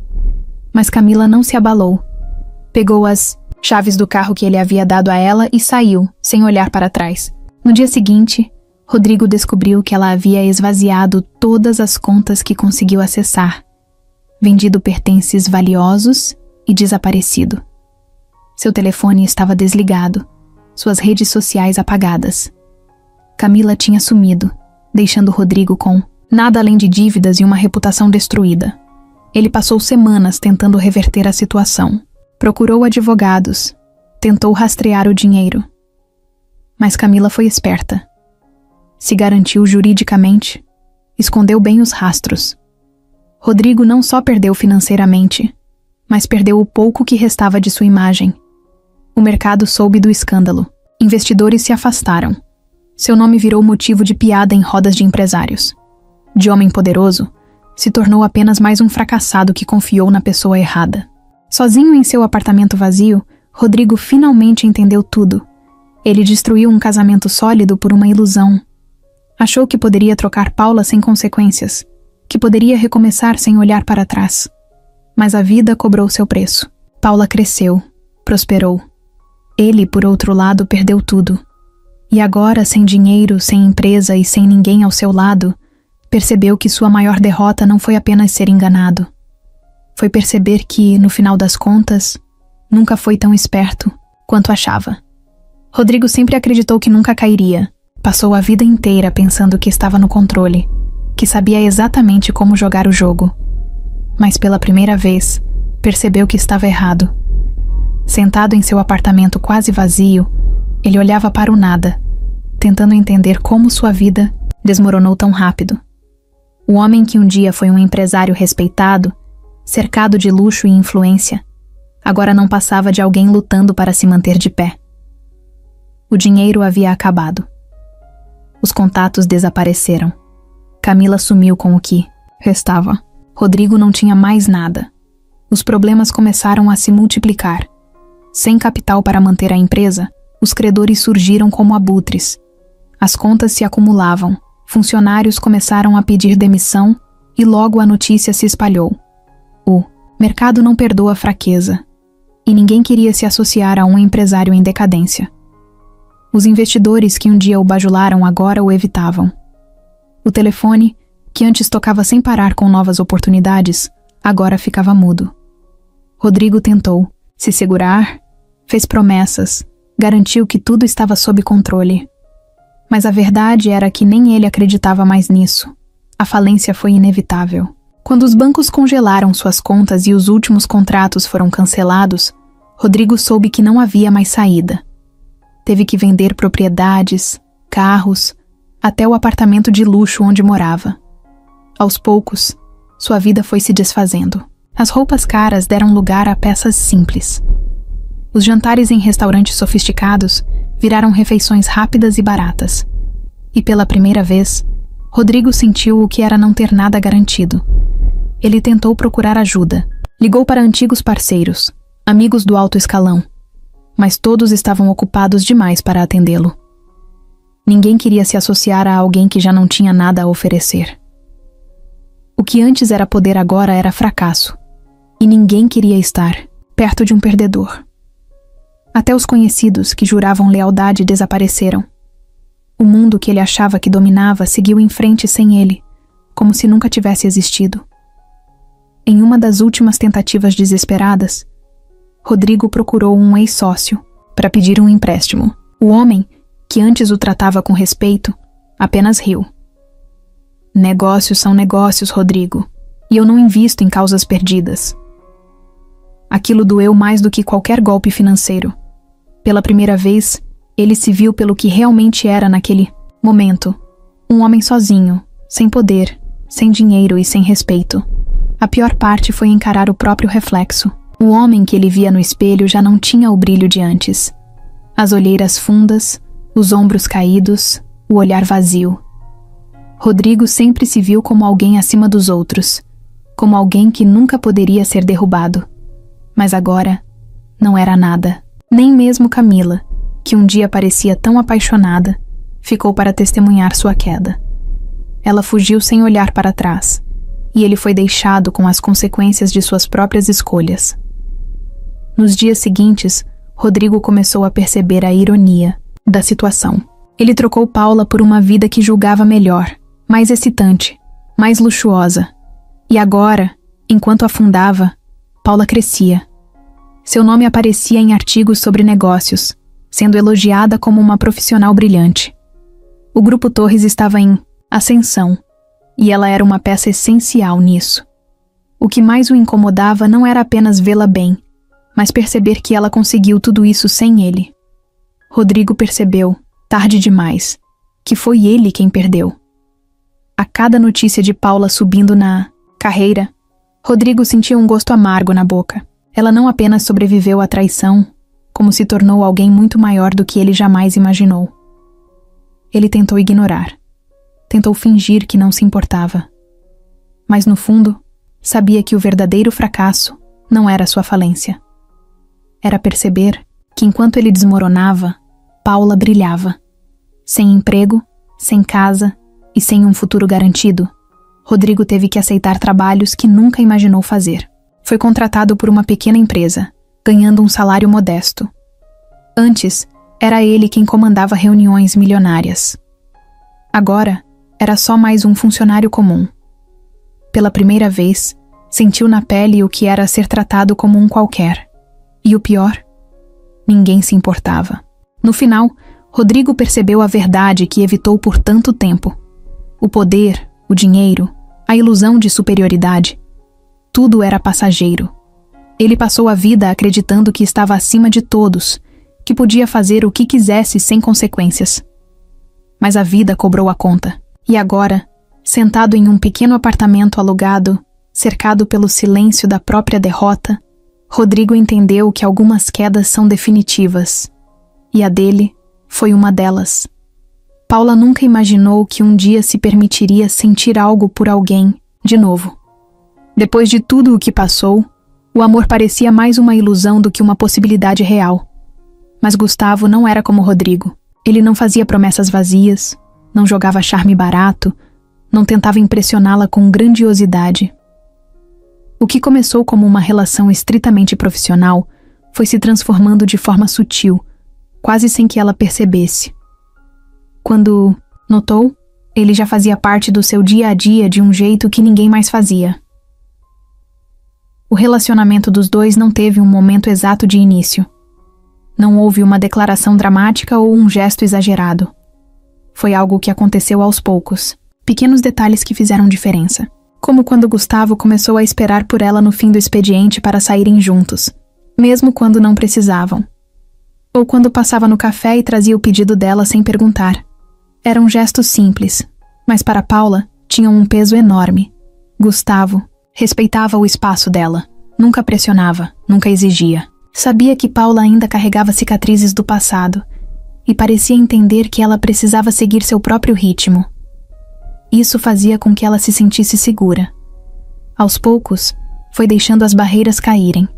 mas Camila não se abalou. Pegou as chaves do carro que ele havia dado a ela e saiu, sem olhar para trás. No dia seguinte, Rodrigo descobriu que ela havia esvaziado todas as contas que conseguiu acessar, vendido pertences valiosos e desaparecido. Seu telefone estava desligado, suas redes sociais apagadas. Camila tinha sumido, deixando Rodrigo com nada além de dívidas e uma reputação destruída. Ele passou semanas tentando reverter a situação. Procurou advogados, tentou rastrear o dinheiro. Mas Camila foi esperta. Se garantiu juridicamente, escondeu bem os rastros. Rodrigo não só perdeu financeiramente, mas perdeu o pouco que restava de sua imagem. O mercado soube do escândalo. Investidores se afastaram. Seu nome virou motivo de piada em rodas de empresários. De homem poderoso, se tornou apenas mais um fracassado que confiou na pessoa errada. Sozinho em seu apartamento vazio, Rodrigo finalmente entendeu tudo. Ele destruiu um casamento sólido por uma ilusão. Achou que poderia trocar Paula sem consequências, que poderia recomeçar sem olhar para trás. Mas a vida cobrou seu preço. Paula cresceu, prosperou. Ele, por outro lado, perdeu tudo. E agora, sem dinheiro, sem empresa e sem ninguém ao seu lado, percebeu que sua maior derrota não foi apenas ser enganado. Foi perceber que, no final das contas, nunca foi tão esperto quanto achava. Rodrigo sempre acreditou que nunca cairia. Passou a vida inteira pensando que estava no controle, que sabia exatamente como jogar o jogo. Mas pela primeira vez, percebeu que estava errado. Sentado em seu apartamento quase vazio, ele olhava para o nada, tentando entender como sua vida desmoronou tão rápido. O homem que um dia foi um empresário respeitado, cercado de luxo e influência, agora não passava de alguém lutando para se manter de pé. O dinheiro havia acabado. Os contatos desapareceram. Camila sumiu com o que restava. Rodrigo não tinha mais nada. Os problemas começaram a se multiplicar. Sem capital para manter a empresa, os credores surgiram como abutres. As contas se acumulavam, funcionários começaram a pedir demissão e logo a notícia se espalhou. O mercado não perdoa fraqueza, e ninguém queria se associar a um empresário em decadência. Os investidores que um dia o bajularam agora o evitavam. O telefone, que antes tocava sem parar com novas oportunidades, agora ficava mudo. Rodrigo tentou se segurar, fez promessas, garantiu que tudo estava sob controle. Mas a verdade era que nem ele acreditava mais nisso. a falência foi inevitável. Quando os bancos congelaram suas contas e os últimos contratos foram cancelados, Rodrigo soube que não havia mais saída. Teve que vender propriedades, carros, até o apartamento de luxo onde morava. Aos poucos, sua vida foi se desfazendo. As roupas caras deram lugar a peças simples. Os jantares em restaurantes sofisticados viraram refeições rápidas e baratas. E pela primeira vez, Rodrigo sentiu o que era não ter nada garantido. Ele tentou procurar ajuda. Ligou para antigos parceiros, amigos do alto escalão, mas todos estavam ocupados demais para atendê-lo. Ninguém queria se associar a alguém que já não tinha nada a oferecer. O que antes era poder agora era fracasso, e ninguém queria estar perto de um perdedor. Até os conhecidos que juravam lealdade desapareceram. O mundo que ele achava que dominava seguiu em frente sem ele, como se nunca tivesse existido. Em uma das últimas tentativas desesperadas, Rodrigo procurou um ex-sócio para pedir um empréstimo. O homem, que antes o tratava com respeito, apenas riu. Negócios são negócios, Rodrigo, e eu não invisto em causas perdidas. Aquilo doeu mais do que qualquer golpe financeiro. Pela primeira vez, ele se viu pelo que realmente era naquele momento. Um homem sozinho, sem poder, sem dinheiro e sem respeito. A pior parte foi encarar o próprio reflexo. O homem que ele via no espelho já não tinha o brilho de antes. As olheiras fundas, os ombros caídos, o olhar vazio. Rodrigo sempre se viu como alguém acima dos outros, como alguém que nunca poderia ser derrubado. Mas agora, não era nada. Nem mesmo Camila, que um dia parecia tão apaixonada, ficou para testemunhar sua queda. Ela fugiu sem olhar para trás, e ele foi deixado com as consequências de suas próprias escolhas. Nos dias seguintes, Rodrigo começou a perceber a ironia da situação. Ele trocou Paula por uma vida que julgava melhor, mais excitante, mais luxuosa. E agora, enquanto afundava, Paula crescia. Seu nome aparecia em artigos sobre negócios, sendo elogiada como uma profissional brilhante. O Grupo Torres estava em ascensão, e ela era uma peça essencial nisso. O que mais o incomodava não era apenas vê-la bem, mas perceber que ela conseguiu tudo isso sem ele. Rodrigo percebeu, tarde demais, que foi ele quem perdeu. A cada notícia de Paula subindo na carreira, Rodrigo sentia um gosto amargo na boca. Ela não apenas sobreviveu à traição, como se tornou alguém muito maior do que ele jamais imaginou. Ele tentou ignorar. Tentou fingir que não se importava. Mas no fundo, sabia que o verdadeiro fracasso não era sua falência. Era perceber que enquanto ele desmoronava, Paula brilhava. Sem emprego, sem casa e sem um futuro garantido, Rodrigo teve que aceitar trabalhos que nunca imaginou fazer. Foi contratado por uma pequena empresa, ganhando um salário modesto. Antes, era ele quem comandava reuniões milionárias. Agora, era só mais um funcionário comum. Pela primeira vez, sentiu na pele o que era ser tratado como um qualquer. E o pior? Ninguém se importava. No final, Rodrigo percebeu a verdade que evitou por tanto tempo. O poder, o dinheiro, a ilusão de superioridade. Tudo era passageiro. Ele passou a vida acreditando que estava acima de todos, que podia fazer o que quisesse sem consequências. Mas a vida cobrou a conta. E agora, sentado em um pequeno apartamento alugado, cercado pelo silêncio da própria derrota, Rodrigo entendeu que algumas quedas são definitivas. E a dele foi uma delas. Paula nunca imaginou que um dia se permitiria sentir algo por alguém, de novo. Depois de tudo o que passou, o amor parecia mais uma ilusão do que uma possibilidade real. Mas Gustavo não era como Rodrigo. Ele não fazia promessas vazias, não jogava charme barato, não tentava impressioná-la com grandiosidade. O que começou como uma relação estritamente profissional foi se transformando de forma sutil, quase sem que ela percebesse. Quando notou, ele já fazia parte do seu dia a dia de um jeito que ninguém mais fazia. O relacionamento dos dois não teve um momento exato de início. Não houve uma declaração dramática ou um gesto exagerado. Foi algo que aconteceu aos poucos. pequenos detalhes que fizeram diferença. Como quando Gustavo começou a esperar por ela no fim do expediente para saírem juntos, mesmo quando não precisavam. Ou quando passava no café e trazia o pedido dela sem perguntar. Eram gestos simples, mas para Paula tinham um peso enorme. Gustavo respeitava o espaço dela, nunca pressionava, nunca exigia. Sabia que Paula ainda carregava cicatrizes do passado e parecia entender que ela precisava seguir seu próprio ritmo. Isso fazia com que ela se sentisse segura. Aos poucos, foi deixando as barreiras caírem.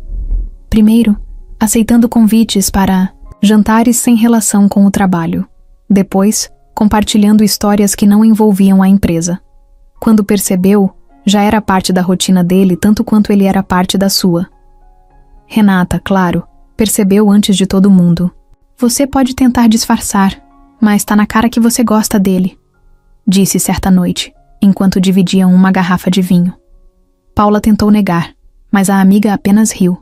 Primeiro, aceitando convites para jantares sem relação com o trabalho. Depois, compartilhando histórias que não envolviam a empresa. Quando percebeu, já era parte da rotina dele tanto quanto ele era parte da sua. Renata, claro, percebeu antes de todo mundo. Você pode tentar disfarçar, mas tá na cara que você gosta dele, disse certa noite, enquanto dividiam uma garrafa de vinho. Paula tentou negar, mas a amiga apenas riu.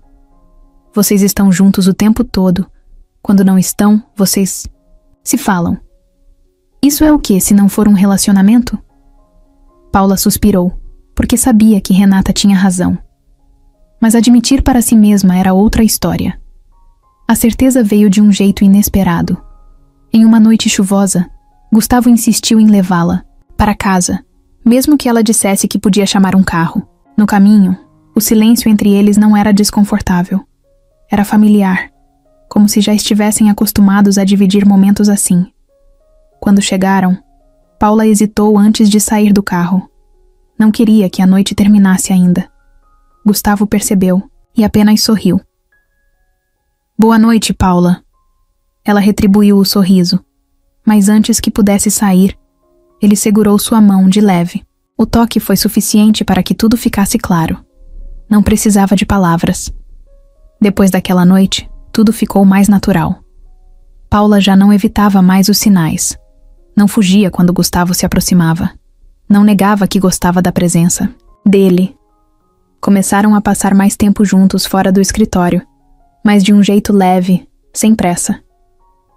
Vocês estão juntos o tempo todo. Quando não estão, vocês se falam. Isso é o que, se não for um relacionamento? Paula suspirou, porque sabia que Renata tinha razão. Mas admitir para si mesma era outra história. A certeza veio de um jeito inesperado. Em uma noite chuvosa, Gustavo insistiu em levá-la para casa, mesmo que ela dissesse que podia chamar um carro. No caminho, o silêncio entre eles não era desconfortável. Era familiar, como se já estivessem acostumados a dividir momentos assim. Quando chegaram, Paula hesitou antes de sair do carro. Não queria que a noite terminasse ainda. Gustavo percebeu e apenas sorriu. Boa noite, Paula. Ela retribuiu o sorriso, mas antes que pudesse sair, ele segurou sua mão de leve. O toque foi suficiente para que tudo ficasse claro. Não precisava de palavras. Depois daquela noite, tudo ficou mais natural. Paula já não evitava mais os sinais. Não fugia quando Gustavo se aproximava. Não negava que gostava da presença dele. Começaram a passar mais tempo juntos fora do escritório, mas de um jeito leve, sem pressa.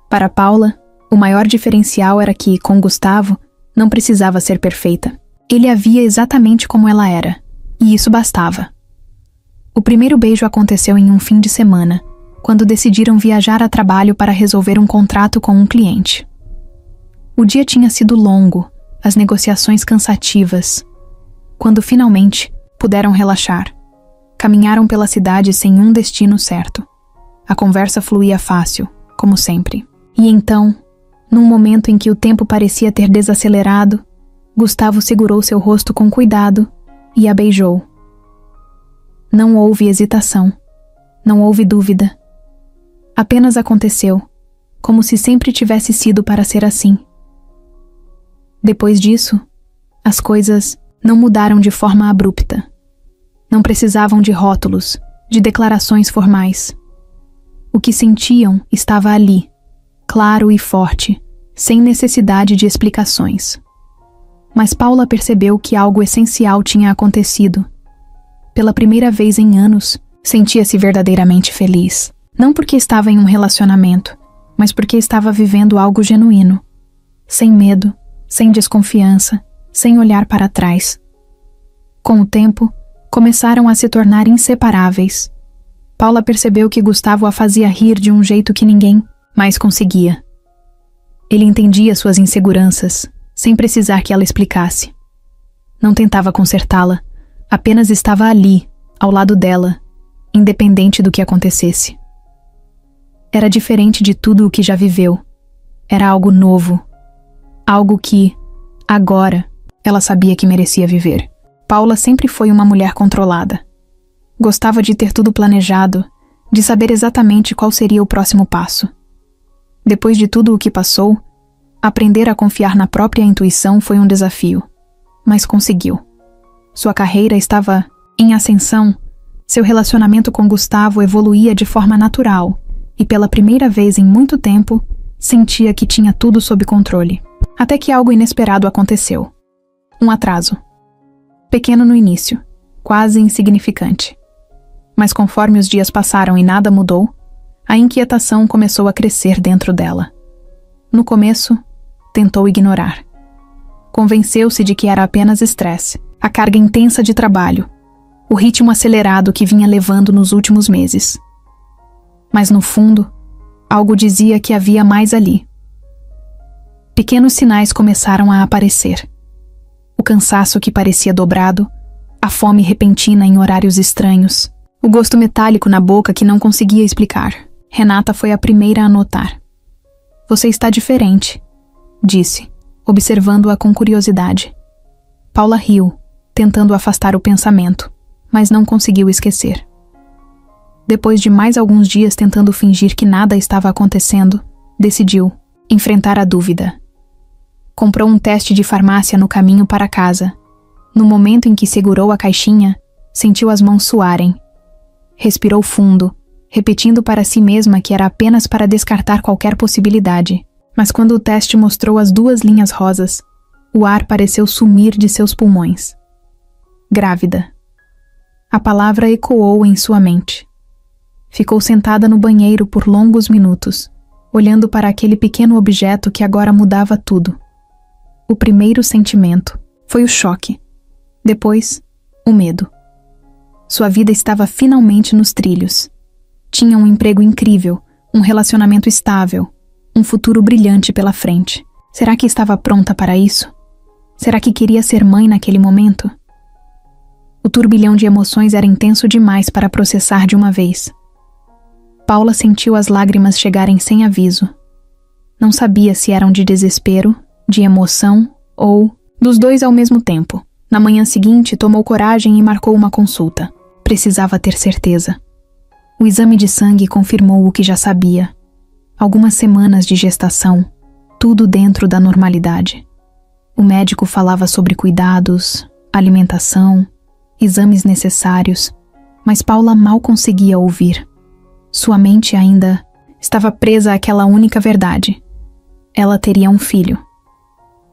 Para Paula, o maior diferencial era que, com Gustavo, não precisava ser perfeita. Ele a via exatamente como ela era, e isso bastava. O primeiro beijo aconteceu em um fim de semana, quando decidiram viajar a trabalho para resolver um contrato com um cliente. O dia tinha sido longo, as negociações cansativas. Quando finalmente puderam relaxar, caminharam pela cidade sem um destino certo. A conversa fluía fácil, como sempre. E então, num momento em que o tempo parecia ter desacelerado, Gustavo segurou seu rosto com cuidado e a beijou. Não houve hesitação, não houve dúvida. Apenas aconteceu, como se sempre tivesse sido para ser assim. Depois disso, as coisas não mudaram de forma abrupta. Não precisavam de rótulos, de declarações formais. O que sentiam estava ali, claro e forte, sem necessidade de explicações. Mas Paula percebeu que algo essencial tinha acontecido. Pela primeira vez em anos, sentia-se verdadeiramente feliz. Não porque estava em um relacionamento, mas porque estava vivendo algo genuíno. Sem medo, sem desconfiança, sem olhar para trás. Com o tempo, começaram a se tornar inseparáveis. Paula percebeu que Gustavo a fazia rir de um jeito que ninguém mais conseguia. Ele entendia suas inseguranças, sem precisar que ela explicasse. Não tentava consertá-la, apenas estava ali, ao lado dela, independente do que acontecesse. Era diferente de tudo o que já viveu. Era algo novo. Algo que, agora, ela sabia que merecia viver. Paula sempre foi uma mulher controlada. Gostava de ter tudo planejado, de saber exatamente qual seria o próximo passo. Depois de tudo o que passou, aprender a confiar na própria intuição foi um desafio, mas conseguiu. Sua carreira estava em ascensão, seu relacionamento com Gustavo evoluía de forma natural e pela primeira vez em muito tempo, sentia que tinha tudo sob controle. Até que algo inesperado aconteceu. Um atraso. Pequeno no início, quase insignificante. Mas conforme os dias passaram e nada mudou, a inquietação começou a crescer dentro dela. No começo, tentou ignorar. Convenceu-se de que era apenas estresse, a carga intensa de trabalho, o ritmo acelerado que vinha levando nos últimos meses. Mas no fundo, algo dizia que havia mais ali. Pequenos sinais começaram a aparecer. O cansaço que parecia dobrado, a fome repentina em horários estranhos, o gosto metálico na boca que não conseguia explicar. Renata foi a primeira a notar. "Você está diferente", disse, observando-a com curiosidade. Paula riu, tentando afastar o pensamento, mas não conseguiu esquecer. Depois de mais alguns dias tentando fingir que nada estava acontecendo, decidiu enfrentar a dúvida. Comprou um teste de farmácia no caminho para casa. No momento em que segurou a caixinha, sentiu as mãos suarem. Respirou fundo, repetindo para si mesma que era apenas para descartar qualquer possibilidade. Mas quando o teste mostrou as 2 linhas rosas, o ar pareceu sumir de seus pulmões. Grávida. A palavra ecoou em sua mente. Ficou sentada no banheiro por longos minutos, olhando para aquele pequeno objeto que agora mudava tudo. O primeiro sentimento foi o choque. Depois, o medo. Sua vida estava finalmente nos trilhos. Tinha um emprego incrível, um relacionamento estável, um futuro brilhante pela frente. Será que estava pronta para isso? Será que queria ser mãe naquele momento? O turbilhão de emoções era intenso demais para processar de uma vez. Paula sentiu as lágrimas chegarem sem aviso. Não sabia se eram de desespero, de emoção ou dos dois ao mesmo tempo. Na manhã seguinte, tomou coragem e marcou uma consulta. Precisava ter certeza. O exame de sangue confirmou o que já sabia. Algumas semanas de gestação, tudo dentro da normalidade. O médico falava sobre cuidados, alimentação, exames necessários, mas Paula mal conseguia ouvir. Sua mente ainda estava presa àquela única verdade. Ela teria um filho.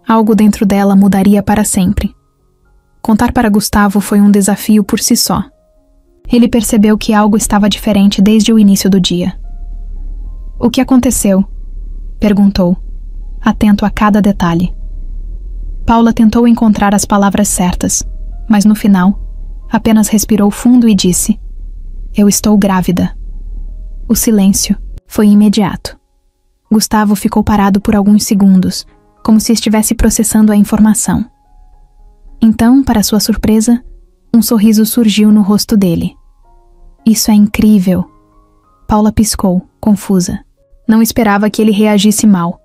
Algo dentro dela mudaria para sempre. Contar para Gustavo foi um desafio por si só. Ele percebeu que algo estava diferente desde o início do dia. "O que aconteceu?", perguntou, atento a cada detalhe. Paula tentou encontrar as palavras certas, mas no final, apenas respirou fundo e disse: "Eu estou grávida." O silêncio foi imediato. Gustavo ficou parado por alguns segundos, como se estivesse processando a informação. Então, para sua surpresa, um sorriso surgiu no rosto dele. "Isso é incrível." Paula piscou, confusa. Não esperava que ele reagisse mal,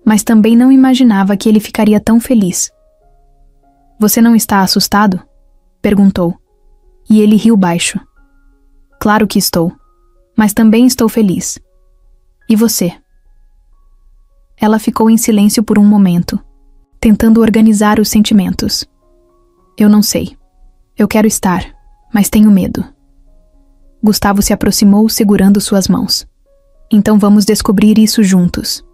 mas também não imaginava que ele ficaria tão feliz. "Você não está assustado?", perguntou, e ele riu baixo. "Claro que estou, mas também estou feliz. E você?" Ela ficou em silêncio por um momento, tentando organizar os sentimentos. "Eu não sei. Eu quero estar, mas tenho medo." Gustavo se aproximou segurando suas mãos. "Então vamos descobrir isso juntos."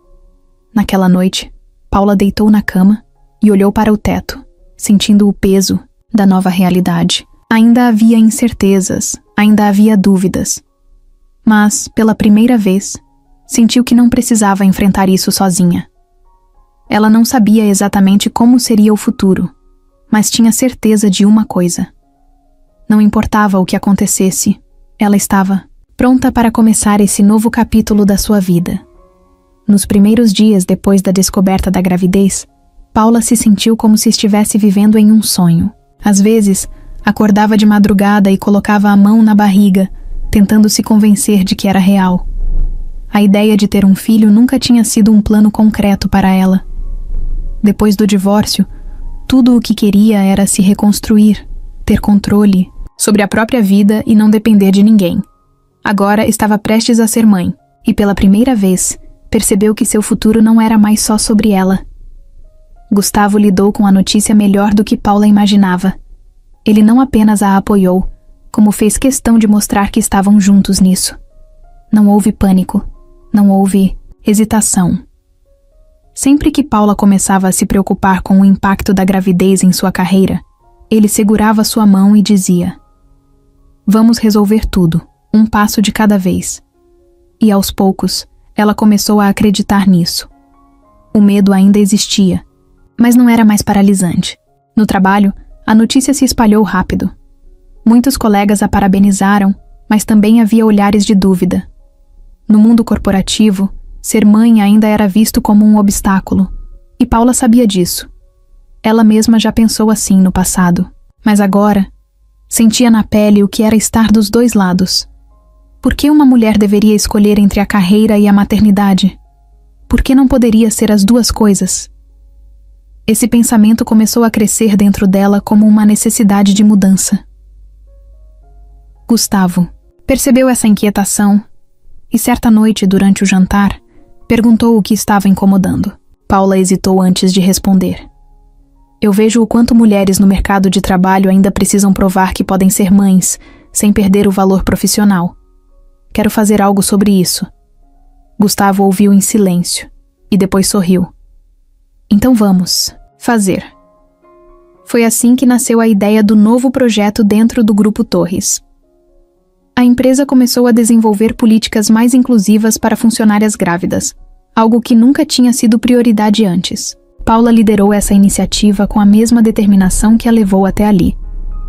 Naquela noite, Paula deitou na cama e olhou para o teto, sentindo o peso da nova realidade. Ainda havia incertezas, ainda havia dúvidas. Mas, pela primeira vez, sentiu que não precisava enfrentar isso sozinha. Ela não sabia exatamente como seria o futuro, mas tinha certeza de uma coisa. Não importava o que acontecesse, ela estava pronta para começar esse novo capítulo da sua vida. Nos primeiros dias depois da descoberta da gravidez, Paula se sentiu como se estivesse vivendo em um sonho. Às vezes, acordava de madrugada e colocava a mão na barriga, tentando se convencer de que era real. A ideia de ter um filho nunca tinha sido um plano concreto para ela. Depois do divórcio, tudo o que queria era se reconstruir, ter controle sobre a própria vida e não depender de ninguém. Agora estava prestes a ser mãe, e pela primeira vez, percebeu que seu futuro não era mais só sobre ela. Gustavo lidou com a notícia melhor do que Paula imaginava. Ele não apenas a apoiou, como fez questão de mostrar que estavam juntos nisso. Não houve pânico, não houve hesitação. Sempre que Paula começava a se preocupar com o impacto da gravidez em sua carreira, ele segurava sua mão e dizia: "Vamos resolver tudo, um passo de cada vez." E aos poucos, ela começou a acreditar nisso. O medo ainda existia, Mas não era mais paralisante. No trabalho, a notícia se espalhou rápido. Muitos colegas a parabenizaram, mas também havia olhares de dúvida. No mundo corporativo, ser mãe ainda era visto como um obstáculo, e Paula sabia disso. Ela mesma já pensou assim no passado, mas agora sentia na pele o que era estar dos dois lados. Por que uma mulher deveria escolher entre a carreira e a maternidade? Por que não poderia ser as duas coisas? Esse pensamento começou a crescer dentro dela como uma necessidade de mudança. Gustavo percebeu essa inquietação e certa noite, durante o jantar, perguntou o que estava incomodando. Paula hesitou antes de responder. Eu vejo o quanto mulheres no mercado de trabalho ainda precisam provar que podem ser mães, sem perder o valor profissional. Quero fazer algo sobre isso. Gustavo ouviu em silêncio e depois sorriu. Então vamos fazer. Foi assim que nasceu a ideia do novo projeto dentro do Grupo Torres. A empresa começou a desenvolver políticas mais inclusivas para funcionárias grávidas, algo que nunca tinha sido prioridade antes. Paula liderou essa iniciativa com a mesma determinação que a levou até ali.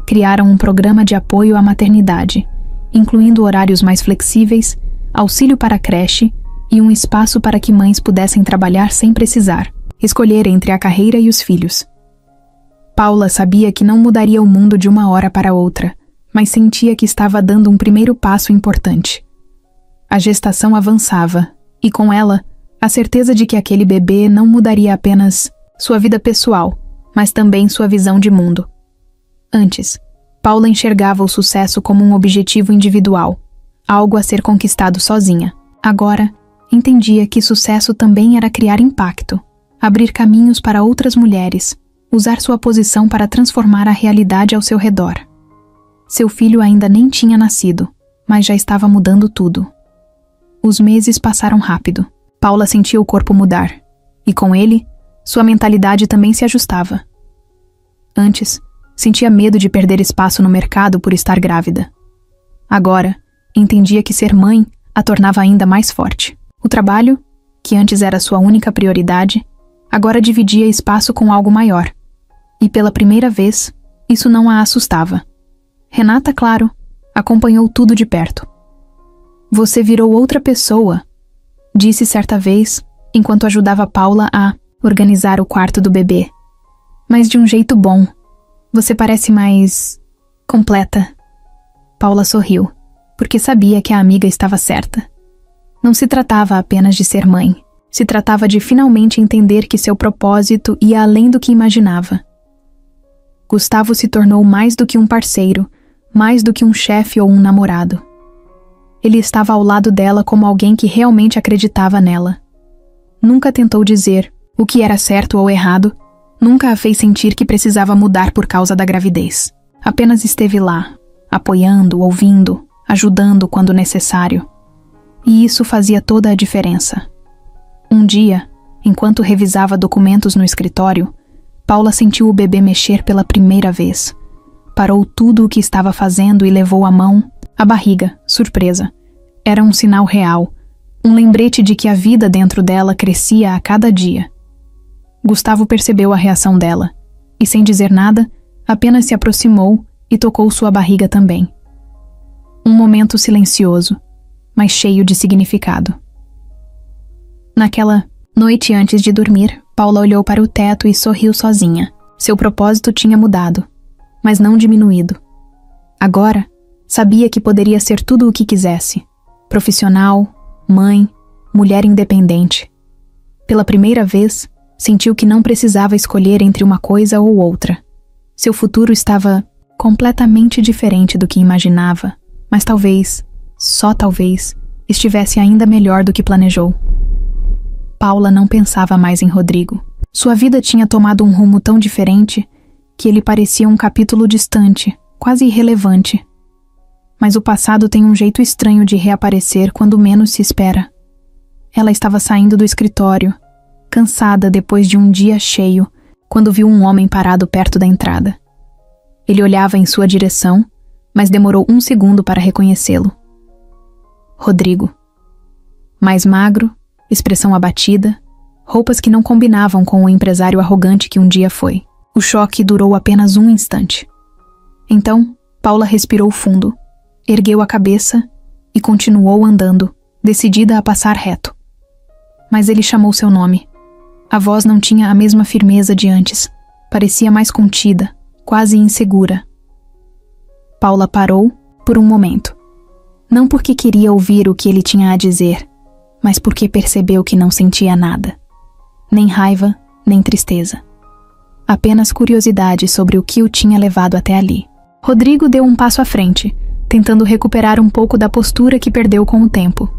Criaram um programa de apoio à maternidade, incluindo horários mais flexíveis, auxílio para a creche e um espaço para que mães pudessem trabalhar sem precisar escolher entre a carreira e os filhos. Paula sabia que não mudaria o mundo de uma hora para outra, mas sentia que estava dando um primeiro passo importante. A gestação avançava, e com ela, a certeza de que aquele bebê não mudaria apenas sua vida pessoal, mas também sua visão de mundo. Antes, Paula enxergava o sucesso como um objetivo individual, algo a ser conquistado sozinha. Agora, entendia que sucesso também era criar impacto, abrir caminhos para outras mulheres, usar sua posição para transformar a realidade ao seu redor. Seu filho ainda nem tinha nascido, mas já estava mudando tudo. Os meses passaram rápido. Paula sentia o corpo mudar, e com ele, sua mentalidade também se ajustava. Antes, sentia medo de perder espaço no mercado por estar grávida. Agora, entendia que ser mãe a tornava ainda mais forte. O trabalho, que antes era sua única prioridade, agora dividia espaço com algo maior. E pela primeira vez, isso não a assustava. Renata, claro, acompanhou tudo de perto. Você virou outra pessoa, disse certa vez, enquanto ajudava Paula a organizar o quarto do bebê. Mas de um jeito bom. Você parece mais completa. Paula sorriu, porque sabia que a amiga estava certa. Não se tratava apenas de ser mãe. Se tratava de finalmente entender que seu propósito ia além do que imaginava. Gustavo se tornou mais do que um parceiro, mais do que um chefe ou um namorado. Ele estava ao lado dela como alguém que realmente acreditava nela. Nunca tentou dizer o que era certo ou errado, nunca a fez sentir que precisava mudar por causa da gravidez. Apenas esteve lá, apoiando, ouvindo, ajudando quando necessário. E isso fazia toda a diferença. Um dia, enquanto revisava documentos no escritório, Paula sentiu o bebê mexer pela primeira vez. Parou tudo o que estava fazendo e levou a mão à barriga, surpresa. Era um sinal real, um lembrete de que a vida dentro dela crescia a cada dia. Gustavo percebeu a reação dela, e sem dizer nada, apenas se aproximou e tocou sua barriga também. Um momento silencioso, mas cheio de significado. Naquela noite antes de dormir, Paula olhou para o teto e sorriu sozinha. Seu propósito tinha mudado, mas não diminuído. Agora, sabia que poderia ser tudo o que quisesse. Profissional, mãe, mulher independente. Pela primeira vez, sentiu que não precisava escolher entre uma coisa ou outra. Seu futuro estava completamente diferente do que imaginava, mas talvez, só talvez, estivesse ainda melhor do que planejou. Paula não pensava mais em Rodrigo. Sua vida tinha tomado um rumo tão diferente que ele parecia um capítulo distante, quase irrelevante. Mas o passado tem um jeito estranho de reaparecer quando menos se espera. Ela estava saindo do escritório, cansada depois de um dia cheio, quando viu um homem parado perto da entrada. Ele olhava em sua direção, mas demorou 1 segundo para reconhecê-lo. Rodrigo. Mais magro, expressão abatida, roupas que não combinavam com o empresário arrogante que um dia foi. O choque durou apenas um instante. Então, Paula respirou fundo, ergueu a cabeça e continuou andando, decidida a passar reto. Mas ele chamou seu nome. A voz não tinha a mesma firmeza de antes. Parecia mais contida, quase insegura. Paula parou por um momento. Não porque queria ouvir o que ele tinha a dizer, mas porque percebeu que não sentia nada. Nem raiva, nem tristeza. Apenas curiosidade sobre o que o tinha levado até ali. Rodrigo deu um passo à frente, tentando recuperar um pouco da postura que perdeu com o tempo.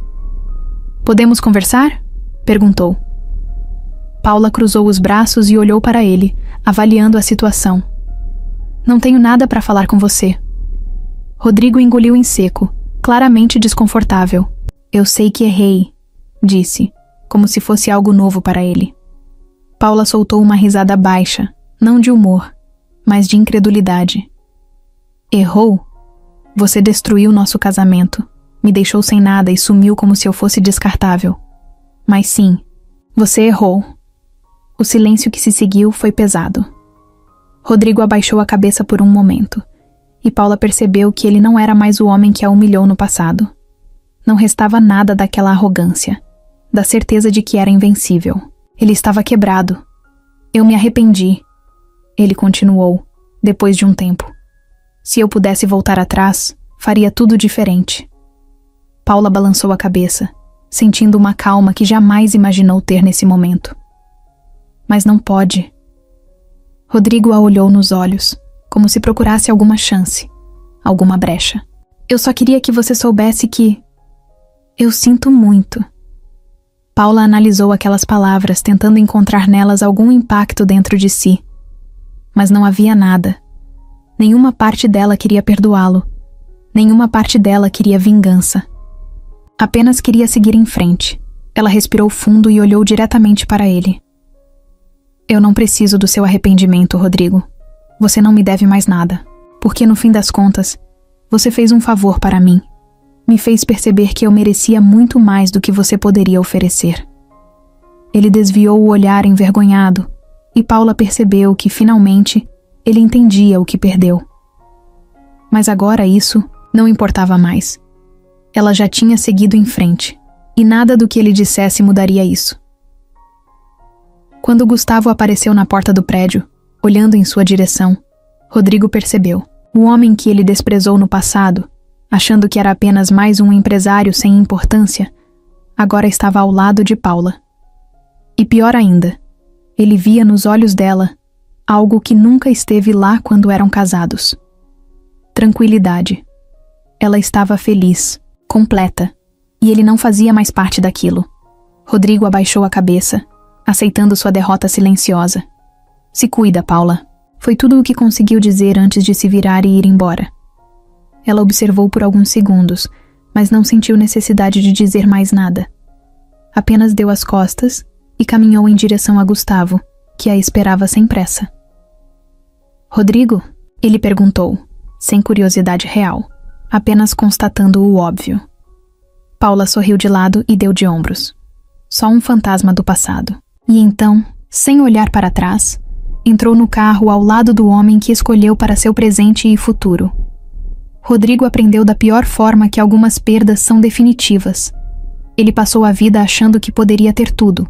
"Podemos conversar?" perguntou. Paula cruzou os braços e olhou para ele, avaliando a situação. "Não tenho nada para falar com você." Rodrigo engoliu em seco, claramente desconfortável. "Eu sei que errei", disse, como se fosse algo novo para ele. Paula soltou uma risada baixa, não de humor, mas de incredulidade. "Errou? Você destruiu nosso casamento, me deixou sem nada e sumiu como se eu fosse descartável. Mas sim, você errou." O silêncio que se seguiu foi pesado. Rodrigo abaixou a cabeça por um momento, e Paula percebeu que ele não era mais o homem que a humilhou no passado. Não restava nada daquela arrogância, da certeza de que era invencível. Ele estava quebrado. "Eu me arrependi", ele continuou, depois de um tempo. "Se eu pudesse voltar atrás, faria tudo diferente." Paula balançou a cabeça, sentindo uma calma que jamais imaginou ter nesse momento. "Mas não pode." Rodrigo a olhou nos olhos, como se procurasse alguma chance, alguma brecha. "Eu só queria que você soubesse que... eu sinto muito." Paula analisou aquelas palavras, tentando encontrar nelas algum impacto dentro de si. Mas não havia nada. Nenhuma parte dela queria perdoá-lo. Nenhuma parte dela queria vingança. Apenas queria seguir em frente. Ela respirou fundo e olhou diretamente para ele. "Eu não preciso do seu arrependimento, Rodrigo. Você não me deve mais nada. Porque no fim das contas, você fez um favor para mim. Me fez perceber que eu merecia muito mais do que você poderia oferecer." Ele desviou o olhar envergonhado, e Paula percebeu que, finalmente, ele entendia o que perdeu. Mas agora isso não importava mais. Ela já tinha seguido em frente, e nada do que ele dissesse mudaria isso. Quando Gustavo apareceu na porta do prédio, olhando em sua direção, Rodrigo percebeu. O homem que ele desprezou no passado, achando que era apenas mais um empresário sem importância, agora estava ao lado de Paula. E pior ainda, ele via nos olhos dela algo que nunca esteve lá quando eram casados. Tranquilidade. Ela estava feliz, completa, e ele não fazia mais parte daquilo. Rodrigo abaixou a cabeça, aceitando sua derrota silenciosa. "Se cuida, Paula." Foi tudo o que conseguiu dizer antes de se virar e ir embora. Ela observou por alguns segundos, mas não sentiu necessidade de dizer mais nada. Apenas deu as costas e caminhou em direção a Gustavo, que a esperava sem pressa. "Rodrigo?" ele perguntou, sem curiosidade real, apenas constatando o óbvio. Paula sorriu de lado e deu de ombros. Só um fantasma do passado. E então, sem olhar para trás, entrou no carro ao lado do homem que escolheu para seu presente e futuro. Rodrigo aprendeu da pior forma que algumas perdas são definitivas. Ele passou a vida achando que poderia ter tudo,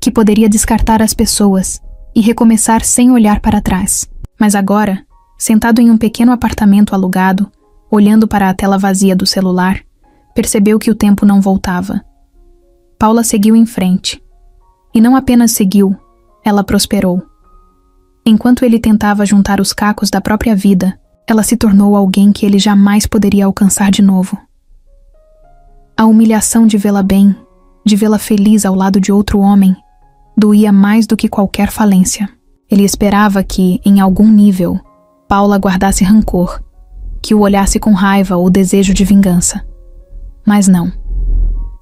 que poderia descartar as pessoas e recomeçar sem olhar para trás. Mas agora, sentado em um pequeno apartamento alugado, olhando para a tela vazia do celular, percebeu que o tempo não voltava. Paula seguiu em frente. E não apenas seguiu, ela prosperou. Enquanto ele tentava juntar os cacos da própria vida, ela se tornou alguém que ele jamais poderia alcançar de novo. A humilhação de vê-la bem, de vê-la feliz ao lado de outro homem, doía mais do que qualquer falência. Ele esperava que, em algum nível, Paula guardasse rancor, que o olhasse com raiva ou desejo de vingança. Mas não.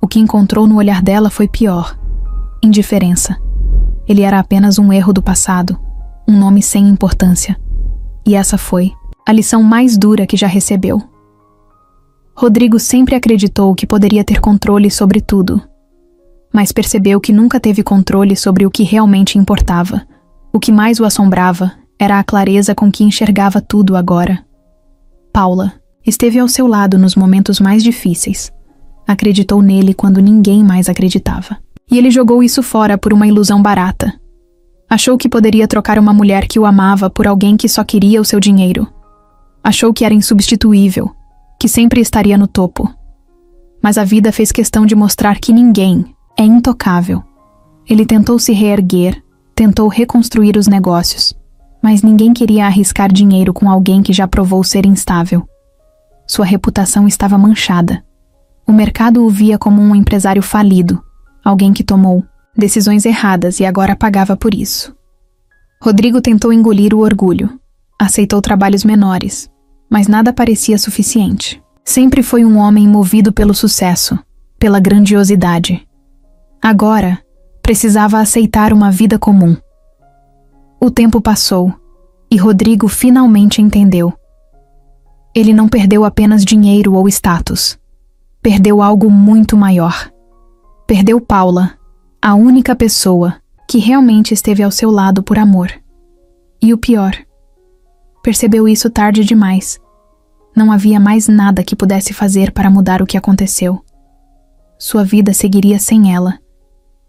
O que encontrou no olhar dela foi pior: indiferença. Ele era apenas um erro do passado, um nome sem importância. E essa foi a lição mais dura que já recebeu. Rodrigo sempre acreditou que poderia ter controle sobre tudo. mas percebeu que nunca teve controle sobre o que realmente importava. O que mais o assombrava era a clareza com que enxergava tudo agora. Paula esteve ao seu lado nos momentos mais difíceis. Acreditou nele quando ninguém mais acreditava. E ele jogou isso fora por uma ilusão barata. Achou que poderia trocar uma mulher que o amava por alguém que só queria o seu dinheiro. Achou que era insubstituível, que sempre estaria no topo. Mas a vida fez questão de mostrar que ninguém é intocável. Ele tentou se reerguer, tentou reconstruir os negócios, mas ninguém queria arriscar dinheiro com alguém que já provou ser instável. Sua reputação estava manchada. O mercado o via como um empresário falido, alguém que tomou decisões erradas e agora pagava por isso. Rodrigo tentou engolir o orgulho. Aceitou trabalhos menores, mas nada parecia suficiente. Sempre foi um homem movido pelo sucesso, pela grandiosidade. Agora, precisava aceitar uma vida comum. O tempo passou, e Rodrigo finalmente entendeu. Ele não perdeu apenas dinheiro ou status. Perdeu algo muito maior. Perdeu Paula, a única pessoa que realmente esteve ao seu lado por amor. E o pior, percebeu isso tarde demais. Não havia mais nada que pudesse fazer para mudar o que aconteceu. Sua vida seguiria sem ela,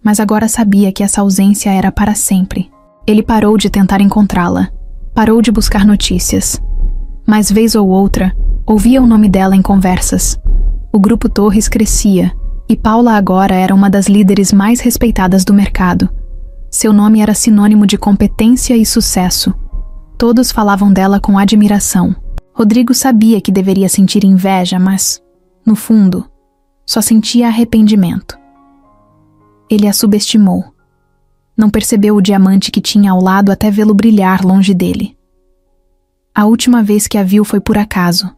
mas agora sabia que essa ausência era para sempre. Ele parou de tentar encontrá-la, parou de buscar notícias. Mas vez ou outra, ouvia o nome dela em conversas. O grupo Torres crescia, e Paula agora era uma das líderes mais respeitadas do mercado. Seu nome era sinônimo de competência e sucesso. Todos falavam dela com admiração. Rodrigo sabia que deveria sentir inveja, mas, no fundo, só sentia arrependimento. Ele a subestimou. Não percebeu o diamante que tinha ao lado até vê-lo brilhar longe dele. A última vez que a viu foi por acaso.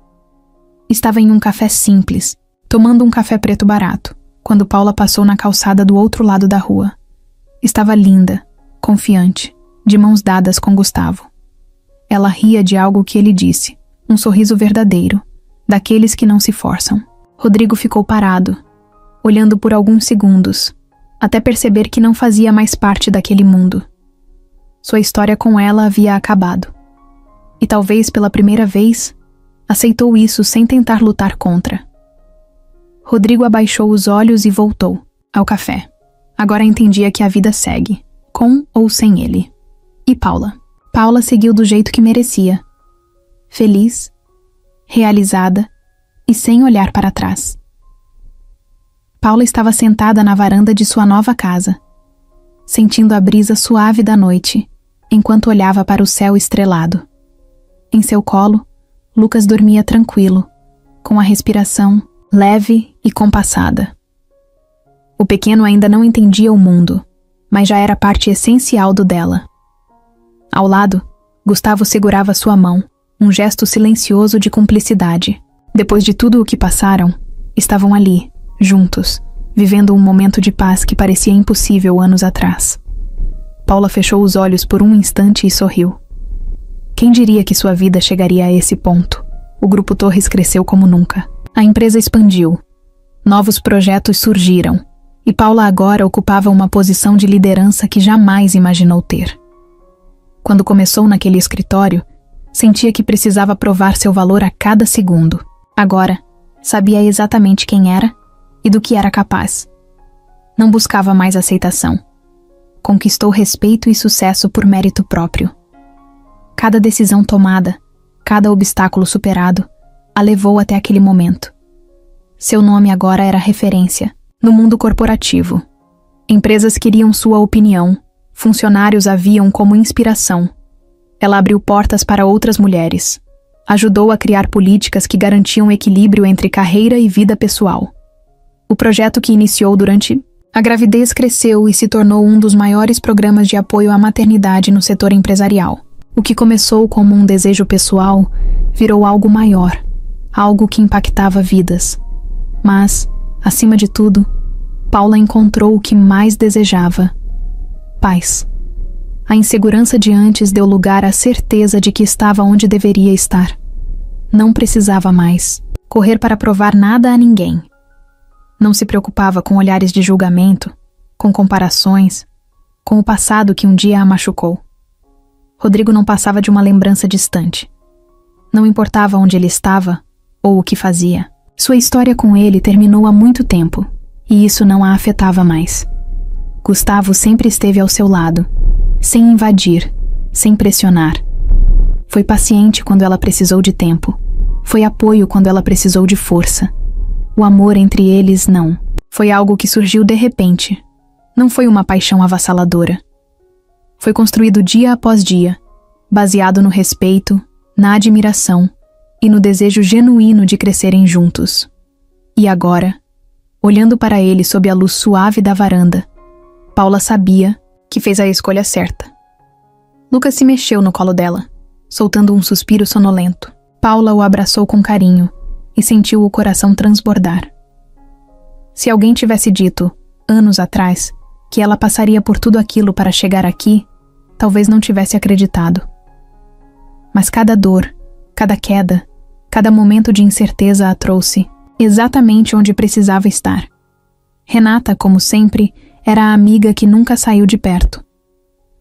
Estava em um café simples, tomando um café preto barato, quando Paula passou na calçada do outro lado da rua. Estava linda, confiante, de mãos dadas com Gustavo. Ela ria de algo que ele disse, um sorriso verdadeiro, daqueles que não se forçam. Rodrigo ficou parado, olhando por alguns segundos, até perceber que não fazia mais parte daquele mundo. Sua história com ela havia acabado. E talvez pela primeira vez, aceitou isso sem tentar lutar contra. Rodrigo abaixou os olhos e voltou ao café. Agora entendia que a vida segue, com ou sem ele. E Paula? Paula seguiu do jeito que merecia. Feliz, realizada e sem olhar para trás. Paula estava sentada na varanda de sua nova casa, sentindo a brisa suave da noite, enquanto olhava para o céu estrelado. Em seu colo, Lucas dormia tranquilo, com a respiração leve e compassada. O pequeno ainda não entendia o mundo, mas já era parte essencial do dela. Ao lado, Gustavo segurava sua mão, um gesto silencioso de cumplicidade. Depois de tudo o que passaram, estavam ali, juntos, vivendo um momento de paz que parecia impossível anos atrás. Paula fechou os olhos por um instante e sorriu. Quem diria que sua vida chegaria a esse ponto? O Grupo Torres cresceu como nunca. A empresa expandiu. Novos projetos surgiram. E Paula agora ocupava uma posição de liderança que jamais imaginou ter. Quando começou naquele escritório, sentia que precisava provar seu valor a cada segundo. Agora, sabia exatamente quem era e do que era capaz. Não buscava mais aceitação. Conquistou respeito e sucesso por mérito próprio. Cada decisão tomada, cada obstáculo superado, a levou até aquele momento. Seu nome agora era referência no mundo corporativo. Empresas queriam sua opinião, funcionários a viam como inspiração. Ela abriu portas para outras mulheres. Ajudou a criar políticas que garantiam equilíbrio entre carreira e vida pessoal. O projeto que iniciou durante a gravidez cresceu e se tornou um dos maiores programas de apoio à maternidade no setor empresarial. O que começou como um desejo pessoal virou algo maior, algo que impactava vidas. Mas, acima de tudo, Paula encontrou o que mais desejava: paz. A insegurança de antes deu lugar à certeza de que estava onde deveria estar. Não precisava mais correr para provar nada a ninguém. Não se preocupava com olhares de julgamento, com comparações, com o passado que um dia a machucou. Rodrigo não passava de uma lembrança distante. Não importava onde ele estava ou o que fazia. Sua história com ele terminou há muito tempo, e isso não a afetava mais. Gustavo sempre esteve ao seu lado, sem invadir, sem pressionar. Foi paciente quando ela precisou de tempo. Foi apoio quando ela precisou de força. O amor entre eles, não. Foi algo que surgiu de repente. Não foi uma paixão avassaladora. Foi construído dia após dia, baseado no respeito, na admiração e no desejo genuíno de crescerem juntos. E agora, olhando para ele sob a luz suave da varanda, Paula sabia que fez a escolha certa. Lucas se mexeu no colo dela, soltando um suspiro sonolento. Paula o abraçou com carinho e sentiu o coração transbordar. Se alguém tivesse dito, anos atrás, que ela passaria por tudo aquilo para chegar aqui, talvez não tivesse acreditado. Mas cada dor, cada queda, cada momento de incerteza a trouxe exatamente onde precisava estar. Renata, como sempre, era a amiga que nunca saiu de perto.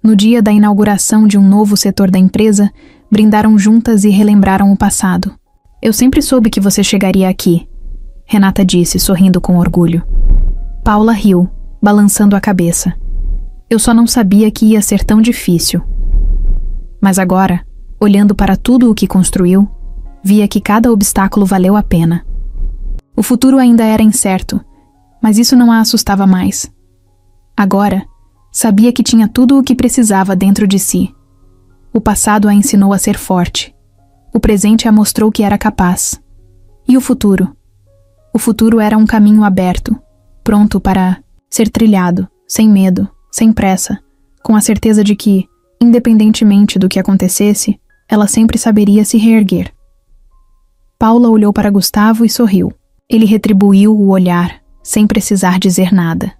No dia da inauguração de um novo setor da empresa, brindaram juntas e relembraram o passado. "Eu sempre soube que você chegaria aqui", Renata disse, sorrindo com orgulho. Paula riu, balançando a cabeça. "Eu só não sabia que ia ser tão difícil." Mas agora, olhando para tudo o que construiu, via que cada obstáculo valeu a pena. O futuro ainda era incerto, mas isso não a assustava mais. Agora, sabia que tinha tudo o que precisava dentro de si. O passado a ensinou a ser forte. O presente a mostrou que era capaz. E o futuro? O futuro era um caminho aberto, pronto para ser trilhado, sem medo, sem pressa, com a certeza de que, independentemente do que acontecesse, ela sempre saberia se reerguer. Paula olhou para Gustavo e sorriu. Ele retribuiu o olhar, sem precisar dizer nada.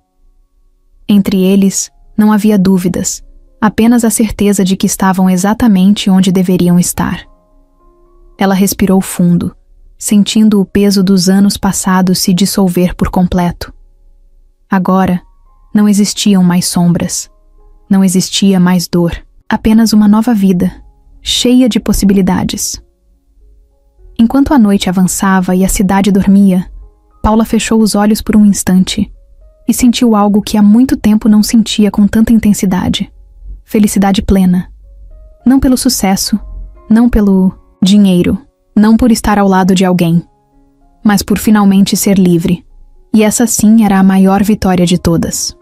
Entre eles, não havia dúvidas, apenas a certeza de que estavam exatamente onde deveriam estar. Ela respirou fundo, sentindo o peso dos anos passados se dissolver por completo. Agora, não existiam mais sombras. Não existia mais dor. Apenas uma nova vida, cheia de possibilidades. Enquanto a noite avançava e a cidade dormia, Paula fechou os olhos por um instante e sentiu algo que há muito tempo não sentia com tanta intensidade. Felicidade plena. Não pelo sucesso, não pelo dinheiro, não por estar ao lado de alguém, mas por finalmente ser livre. E essa sim era a maior vitória de todas.